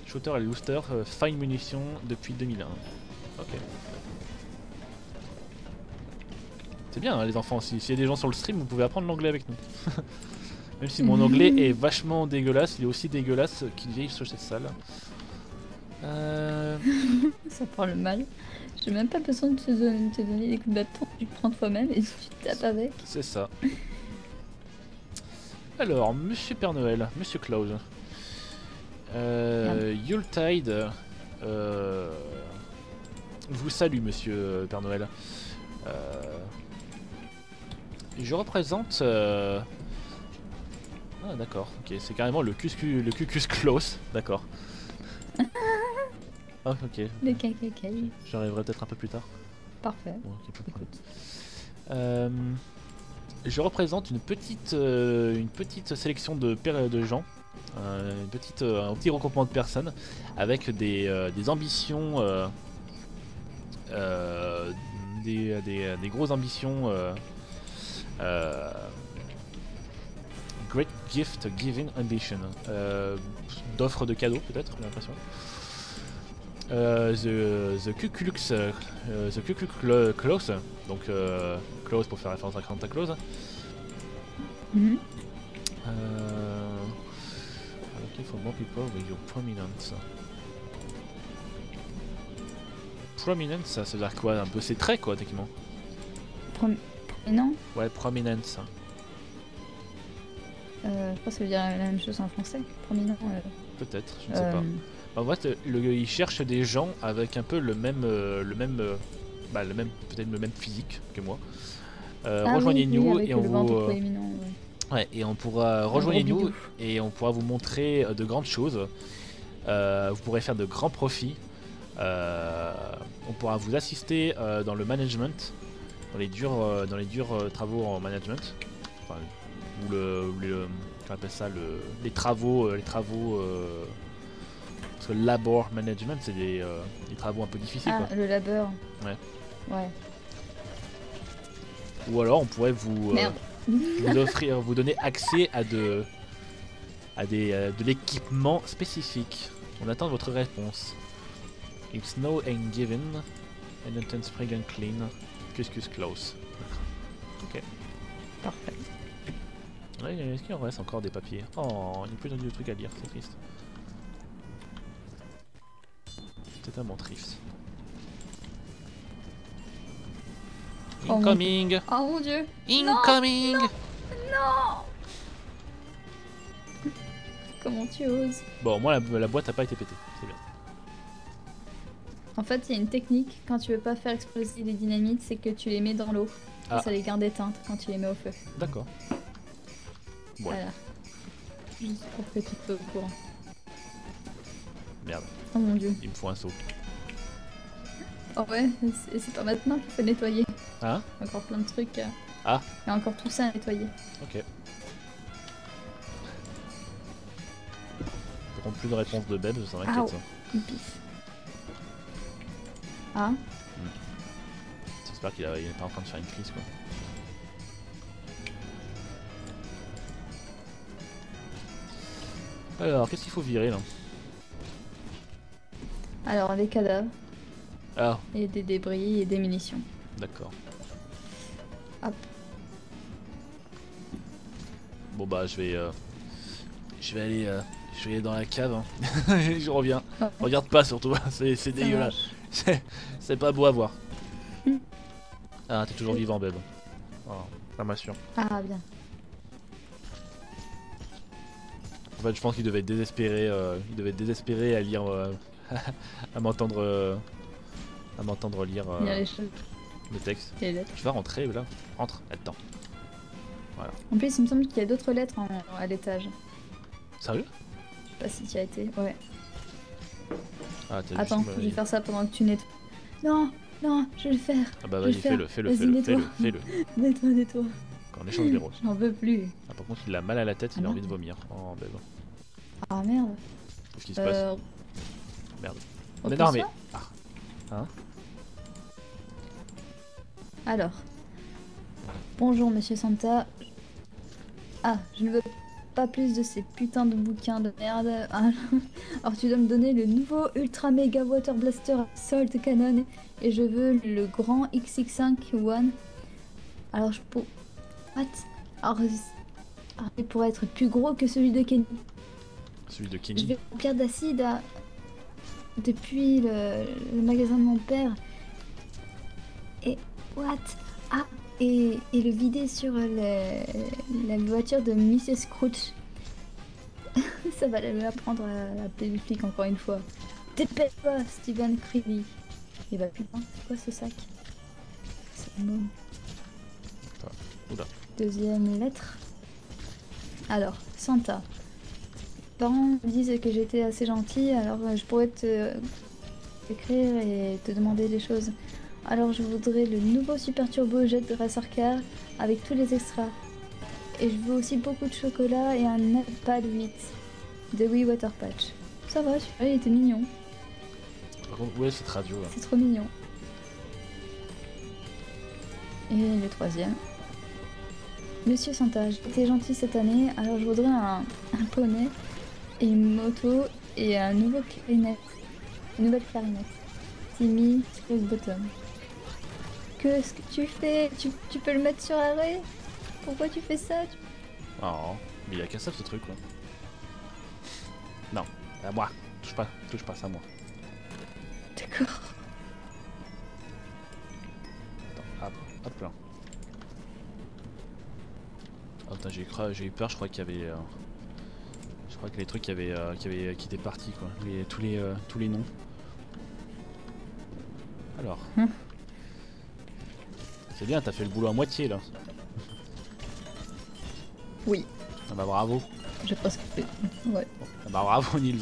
Shooter et looster, fine munition depuis 2001. Ok. C'est bien hein, les enfants, s'il y a des gens sur le stream, vous pouvez apprendre l'anglais avec nous. Même si mon anglais est vachement dégueulasse, il est aussi dégueulasse qu'il vieillit sur cette salle. Ça prend le mal. J'ai même pas besoin de te donner des coups de bâton, tu le prends toi-même et tu tapes avec. C'est ça. Alors, Monsieur Père Noël, Monsieur Claus. Yuletide vous salue, Monsieur Père Noël. Je représente... Ah d'accord, ok, c'est carrément le Cucus Claus, d'accord. Ah ok. Le KKK. J'arriverai peut-être un peu plus tard. Parfait. Bon, okay, pas de problème. Je représente une petite sélection de gens, un petit regroupement de personnes avec des ambitions, des grosses ambitions. Great gift giving ambition, d'offres de cadeaux peut-être, j'ai l'impression. The Kukulux Claus, donc Claus pour faire référence à Santa Claus. Looking for more people with your prominence. Prominence, ça veut dire quoi? Un peu ses traits quoi, techniquement. Non. Ouais, prominence. Je crois que ça veut dire la même chose en français. Prominent. Peut-être, je ne sais pas. En fait, il cherche des gens avec un peu peut-être le même physique que moi. Rejoignez-nous et on vous. Ouais, et on pourra rejoignez-nous et on pourra vous montrer de grandes choses. Vous pourrez faire de grands profits. On pourra vous assister dans le management, dans les durs travaux en management. Enfin, ou on appelle ça les travaux. Parce que le labor management, c'est des travaux un peu difficiles. Ah, quoi. Le labeur. Ouais. Ouais. Ou alors on pourrait vous donner accès à de l'équipement spécifique. On attend votre réponse. It's no ain't given, and intense spring and clean, Cuscus close. Ok. Parfait. Ouais, est-ce qu'il en reste encore des papiers? Oh, il n'y a plus de trucs à lire, c'est triste. C'est tellement triste. Incoming! Oh mon dieu! Incoming! Non! Non! Comment tu oses? Bon, moi la boîte a pas été pétée, c'est bien. En fait, il y a une technique quand tu veux pas faire exploser les dynamites, c'est que tu les mets dans l'eau. Ah. Ça les garde éteintes quand tu les mets au feu. D'accord. Ouais. Voilà. Juste pour que tu sois au courant. Merde. Oh mon dieu. Il me faut un seau. Oh ouais, c'est pas maintenant qu'il faut nettoyer. Hein? Encore plein de trucs. Ah. Il y a encore tout ça à nettoyer. Ok. Par contre, plus de réponse de Beb, ça m'inquiète ça. Ah. J'espère qu'il est pas en train de faire une crise quoi. Alors, qu'est-ce qu'il faut virer là? Alors, des cadavres, Ah, et des débris, et des munitions. d'accord. Hop. Bon bah je vais aller dans la cave. Hein. Je reviens. Oh, Regarde pas surtout. C'est ça dégueulasse. marche. C'est pas beau à voir. Hmm. Ah t'es toujours vivant, Beb. Oh, ça m'assure. Ah, bien. En fait, je pense qu'il devait être désespéré. Il devait être désespéré à lire, à m'entendre lire Il y a les choses le texte. et les lettres. Tu vas rentrer là. Rentre là-dedans. En plus, il me semble qu'il y a d'autres lettres à l'étage. Sérieux? Je sais pas si tu y as été. Ouais. Ah t'as Attends, juste... je vais faire ça pendant que tu nettoies. Non, non, je vais le faire. Ah bah je vais vas-y, le faire. fais-le. Vas-y, nettoie. Nettoie, nettoie. Quand on échange des roses. J'en veux plus. Ah, par contre, il a mal à la tête, il a Ah envie de vomir. Oh, Beb. Ah merde. Qu'est-ce qui se passe? Merde. On est repose-toi. armé. Ah. Hein? Alors. Bonjour, monsieur Santa. Ah, je ne veux pas plus de ces putains de bouquins de merde. Ah, alors, tu dois me donner le nouveau Ultra Mega Water Blaster Assault Cannon. Et je veux le grand XX5 One. Alors, je peux. What? Alors, il pourrait être plus gros que celui de Kenny. Celui de Je Kenny. vais remplir d'acide depuis le magasin de mon père. Et what? Ah, et le vider sur la voiture de Mrs. Scrooge. Ça va l'apprendre à appeler le flic encore une fois. Dépêche-toi, Steven Creevy. Il va plus loin. C'est quoi ce sac? C'est le môme. Oula. Deuxième lettre. Alors, Santa. Mes parents me disent que j'étais assez gentille, alors je pourrais écrire et te demander des choses. Alors je voudrais le nouveau Super Turbo Jet de Racer Car avec tous les extras. Et je veux aussi beaucoup de chocolat et un iPad 8 de Wii Water Patch. Ça va, celui-là il était mignon. Par contre, ouais, cette radio là. C'est trop mignon. Et le troisième. Monsieur Santa, j'ai été gentil cette année, alors je voudrais un poney et une moto et un nouveau clarinette. Une nouvelle clarinette. Timmy Space Bottom. Qu'est-ce que tu fais? Tu peux le mettre sur arrêt? Pourquoi tu fais ça? Oh, mais il a qu'à ça ce truc quoi. Non, à moi. Touche pas ça à moi. D'accord. Attends, hop là. Oh putain, j'ai eu peur, je crois qu'il y avait... Je crois que les trucs qui étaient partis quoi. Tous les noms. Alors. C'est bien, t'as fait le boulot à moitié là. Oui. Ah bah bravo. J'ai presque fait. Ouais. Ah bah bravo Nils.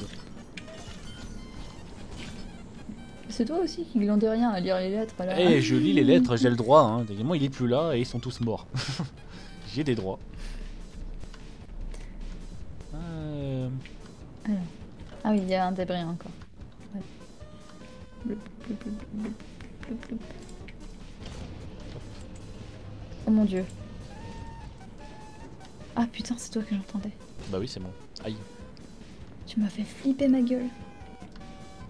C'est toi aussi qui glande rien à lire les lettres là. Eh, je lis les lettres, j'ai le droit. Hein. Moi il est plus là et ils sont tous morts. J'ai des droits. Alors. Ah oui, il y a un débris encore. Ouais. Bloup, bloup, bloup, bloup, bloup, bloup. Oh mon dieu. Ah putain, c'est toi que j'entendais. Bah oui, c'est bon. Aïe. Tu m'as fait flipper ma gueule.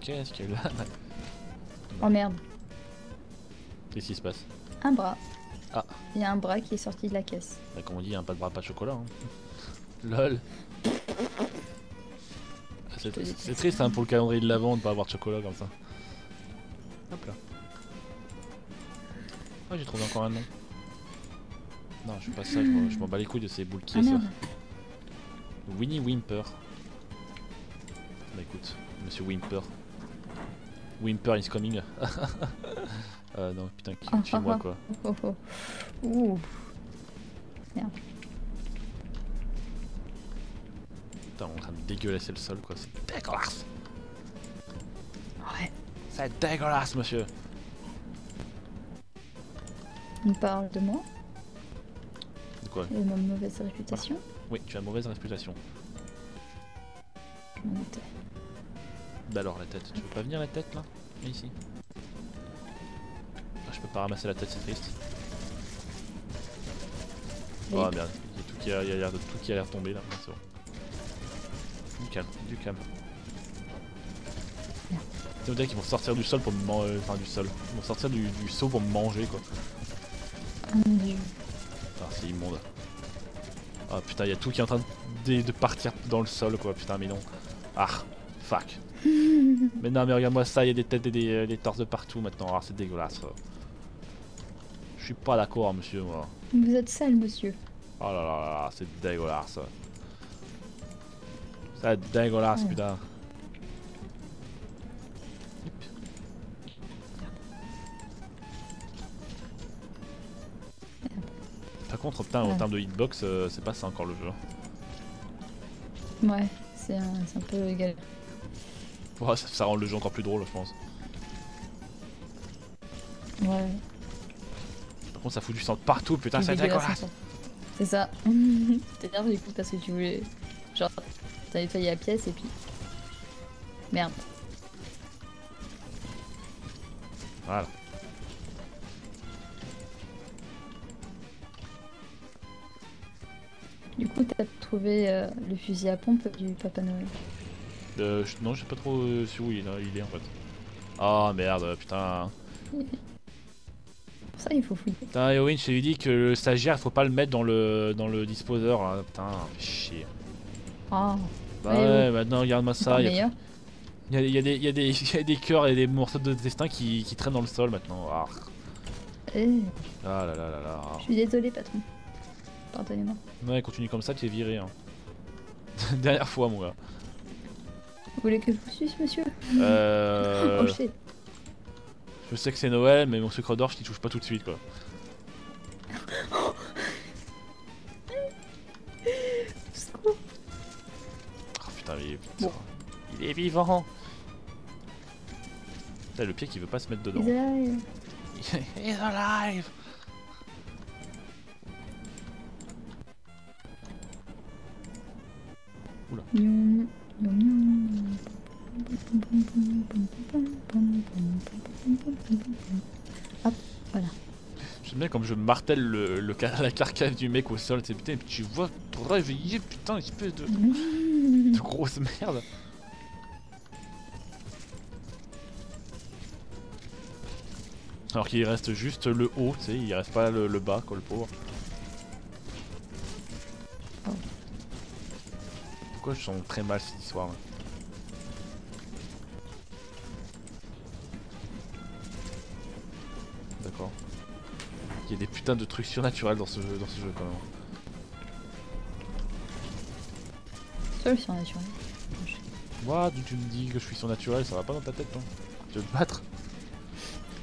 Qu'est-ce qu'il y a là? Oh merde. Qu'est-ce qui se passe? Un bras. Ah. Il y a un bras qui est sorti de la caisse. Bah comme on dit, hein, pas de bras, pas de chocolat. Hein. Lol. C'est triste hein, pour le calendrier de l'avant de pas avoir de chocolat comme ça. Hop là. Ah, j'ai trouvé encore un nom. Non, je fais pas ça, je m'en bats les couilles de ces boules qui Ah merde. Winnie Wimper. Bah écoute, monsieur Wimper. Wimper is coming. Non, putain, suis-moi quoi. Oh, oh. Ouh. Merde. Putain, on est en train de dégueulasser le sol quoi, c'est dégueulasse. Ouais. C'est dégueulasse, monsieur. On parle de moi De quoi? et de ma mauvaise réputation. Oui, tu as mauvaise réputation. Je m'en doutais. Bah alors la tête, tu veux pas venir la tête là? Viens ici. Ah, je peux pas ramasser la tête, c'est triste. Oh merde, il y a tout qui a l'air tombé là, c'est bon. Du calme, du calme. Bien. C'est dire qu'ils vont sortir du sol pour me manger. Enfin, du sol. Ils vont sortir du seau pour me manger, quoi. Oh mon dieu. Ah, c'est immonde. Ah putain, il y a tout qui est en train de partir dans le sol, quoi. Putain, mais non. Ah, fuck. Mais non, mais regarde-moi ça, il y a des têtes et des torses de partout maintenant. Ah, c'est dégueulasse. Je suis pas d'accord, monsieur, moi. Vous êtes sale, monsieur. Oh là là là là, c'est dégueulasse. C'est dégueulasse, putain. Par contre, putain, en termes de hitbox, c'est pas ça encore le jeu. Ouais, c'est un peu galère. Ouais, ça rend le jeu encore plus drôle, je pense. Ouais. Par contre, ça fout du sang de partout, putain, c'est dégueulasse. C'est ça. T'énerves du coup parce que tu voulais. Genre, t'as nettoyé la pièce et puis. Merde. Voilà. Du coup, t'as trouvé le fusil à pompe du Papa Noël. Non, je sais pas trop sur où il est en fait. Ah merde, putain. Pour ça, il faut fouiller. Putain, Eowyn, je t'ai dit que le stagiaire, faut pas le mettre dans le disposeur là. Putain, fais chier. Ah. Bah ouais, maintenant regarde-moi ça. Il y a des cœurs et des morceaux de destin qui traînent dans le sol maintenant. Ah, ah là là là là. Je suis désolé, patron. Pardonnez-moi. Ouais, continue comme ça, tu es viré. Hein. Dernière fois, mon gars. Vous voulez que je vous suce, monsieur? Oh shit. Je sais que c'est Noël, mais mon sucre d'orge, je t'y touche pas tout de suite, quoi. Oh putain, mais putain. Bon. Il est vivant. Putain, le pied qui veut pas se mettre dedans. He's alive. He's alive. Oula. Hop, voilà. J'aime bien comme je martèle la carcasse du mec au sol, c'est putain, tu vois, te réveiller, putain, espèce de grosse merde. Alors qu'il reste juste le haut, tu sais, il reste pas le bas, quoi, le pauvre. Pourquoi je sens très mal cette histoire là? D'accord. Il y a des putains de trucs surnaturels dans ce jeu quand même. Seul surnaturel. What? Tu me dis que je suis surnaturel, ça va pas dans ta tête toi? Tu veux te battre?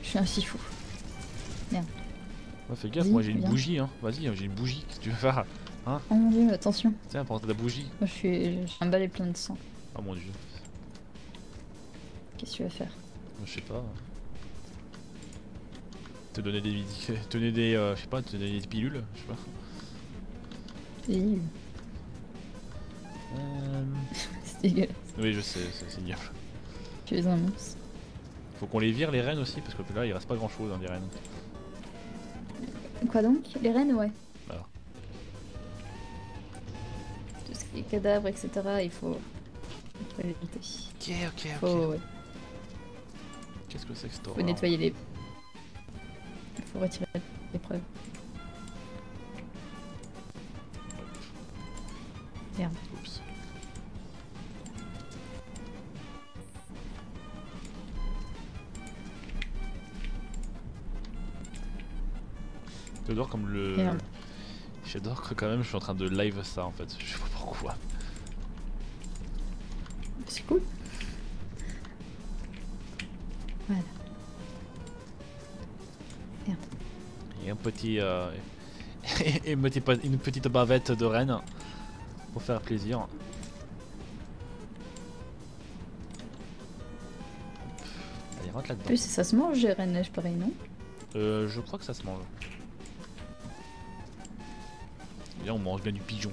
Je suis un sifu. Merde. Ouais, fais gaffe, moi j'ai une bougie hein. Vas-y, j'ai une bougie, qu'est-ce que tu veux faire? Hein? Oh mon dieu, attention. Tiens, prends ta bougie. Moi j'ai un balai plein de sang. Oh mon dieu. Qu'est-ce que tu vas faire? Je sais pas. Te donner des je sais pas, te donner des pilules, je sais pas. Et... C'est dégueulasse. Oui, je sais, c'est ignoble. Tu es un monstre. Faut qu'on les vire les rennes aussi, parce que là il reste pas grand chose hein, des rennes. Quoi donc? Les rennes, ouais. Voilà. Tout ce qui est cadavres, etc., il faut l'éviter. Ok. Ouais. Qu'est-ce que c'est que cette Faut horreur? nettoyer les... Faut retirer les preuves. Merde. Oups. J'adore comme le... Merde. J'adore que quand même je suis en train de live ça en fait, je sais pas pourquoi. C'est cool. Voilà. Merde. Et un petit... une petite bavette de reine pour faire plaisir. Allez, rentre là-dedans. Plus ça se mange, les rennes neige pareil, non? Je crois que ça se mange. Là on mange bien du pigeon.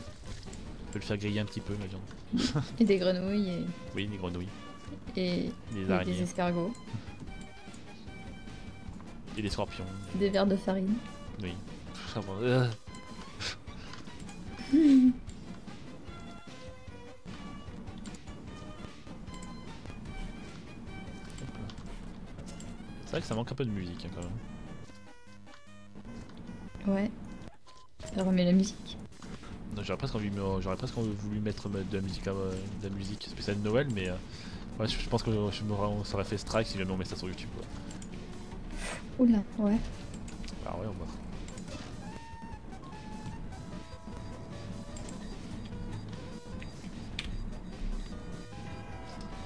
On peut le faire griller un petit peu la viande. Et des grenouilles et... Oui, des grenouilles. Et des escargots. Et des scorpions. Des verres de farine. Oui. que ça manque un peu de musique hein, quand même. Ouais. Ça remet la musique. J'aurais presque voulu mettre de la musique spéciale de Noël, mais ouais, je pense que on s'aurait fait strike si jamais on met ça sur YouTube. Quoi. Oula, ouais. Ah ouais, on va.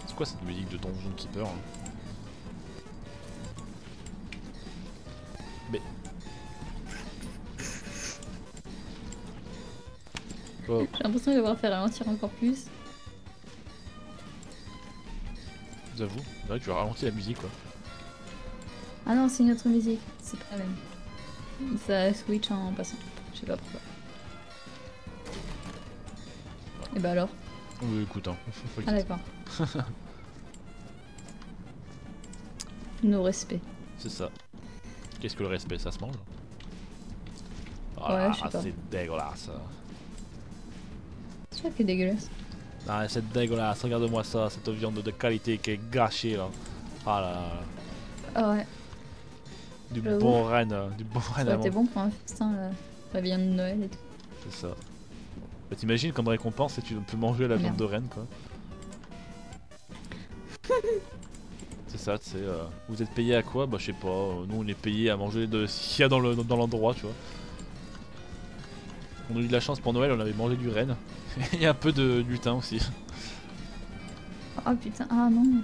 C'est quoi cette musique de Donjon Keeper hein? Mais... Oh. J'ai l'impression de devoir faire ralentir encore plus. J'avoue, là tu as ralenti la musique quoi. Ah non, c'est une autre musique. C'est pas la même. Ça switch en passant. Je sais pas pourquoi. Et bah alors? Oui, écoute, hein. Ah d'accord. Nos respects. C'est ça. Qu'est-ce que le respect, ça se mange? Ouais, je sais pas. C'est dégueulasse. C'est vrai que dégueulasse. Ah, c'est dégueulasse, regarde-moi ça, cette viande de qualité qui est gâchée là. Ah là là. Ah ouais. Du bon renne, du bon renne. Ça aurait été bon pour un festin, la viande de Noël et tout. C'est ça. Bah, t'imagines comme récompense et tu peux manger la viande de renne quoi. C'est ça, tu sais. Vous êtes payé à quoi? Bah je sais pas, nous on est payé à manger de ce qu'il y a dans l'endroit, tu vois. On a eu de la chance pour Noël, on avait mangé du renne. Et un peu de lutin aussi. Oh putain, ah non.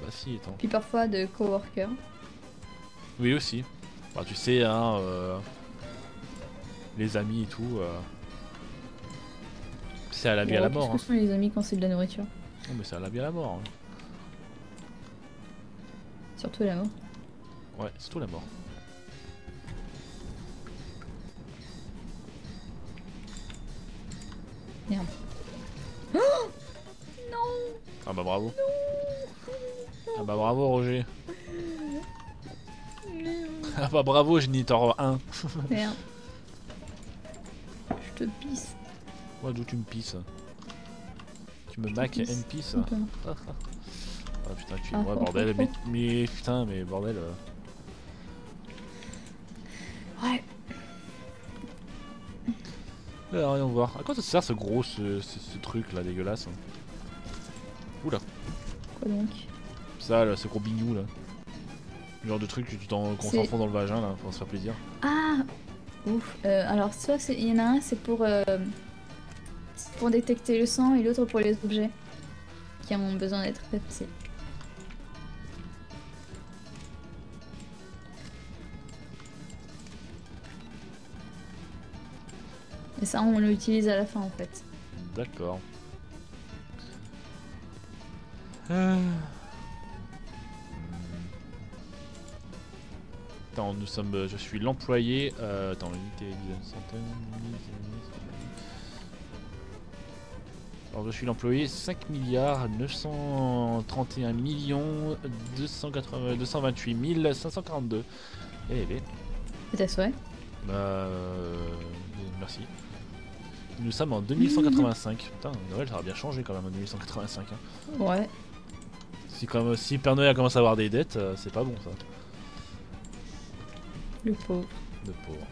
Bah si, attends. Puis parfois de coworker. Oui aussi. Bah tu sais, hein, les amis et tout. C'est à la vie à la mort. Qu'est-ce que sont les amis quand c'est de la nourriture? Non mais c'est à la vie à la mort. Hein. Surtout la mort. Ouais, c'est tout la mort. Merde. Oh non. Ah bah bravo. Non. Ah bah bravo Roger. Merde. Ah bah bravo Génitor 1. Merde. Je te pisse. Ouais, d'où tu me pisses? Tu me back and pisse? Ah putain, excuse-moi, bordel, mais putain, mais bordel. Ouais. Alors, voyons voir. À quoi ça sert ce gros, ce truc là dégueulasse? Oula. Quoi donc? Ça là, ce gros bignou là. Le genre de truc que qu'on s'enfonce dans le vagin là, pour se faire plaisir. Ah. Ouf. Alors soit il y en a un, c'est pour détecter le sang et l'autre pour les objets qui ont besoin d'être effacés. Et ça, on l'utilise à la fin en fait. D'accord. Attends, nous sommes. Je suis l'employé. Attends, unité, centaine. Alors, je suis l'employé 5 milliards 931 millions 228 542. Eh ben. Peut-être ouais. Merci. Nous sommes en 2185. Putain, Noël ça a bien changé quand même en 2185. Hein. Ouais. Si Père Noël commence à avoir des dettes, c'est pas bon ça. Le pauvre. Le pauvre.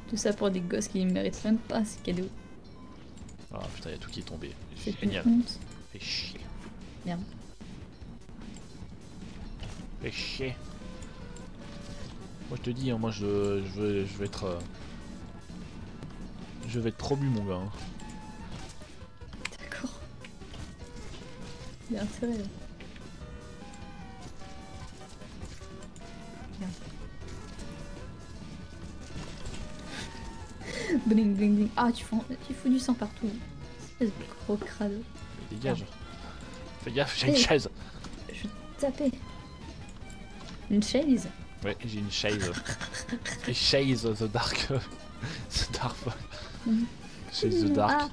Tout ça pour des gosses qui ne méritent même pas ces cadeaux. Ah putain, y'a tout qui est tombé. C'est génial. une honte. Fait chier. Merde. Fait chier. Moi je te dis, hein, moi je vais être. Je vais être promu mon gars. Hein. D'accord. Il y a intérêt là. Merde. Bling bling bling. Ah, tu fous du sang partout. Espèce de gros crado. Mais dégage. Merde. Fais gaffe, j'ai une chaise. Je vais taper. Une chaise. Ouais, j'ai une chaise. Et chaise the dark. The dark. Chaise the dark.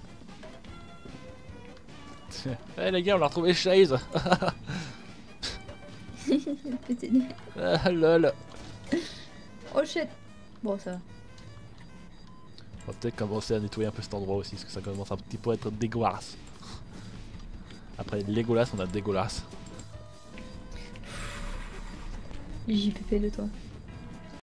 Eh hey, les gars, on a retrouvé chaise. Ah lol. Oh shit. Bon, ça va. On va peut-être commencer à nettoyer un peu cet endroit aussi, parce que ça commence un petit peu à être dégueulasse. Après Legolas, on a dégueulasse. JPP de toi.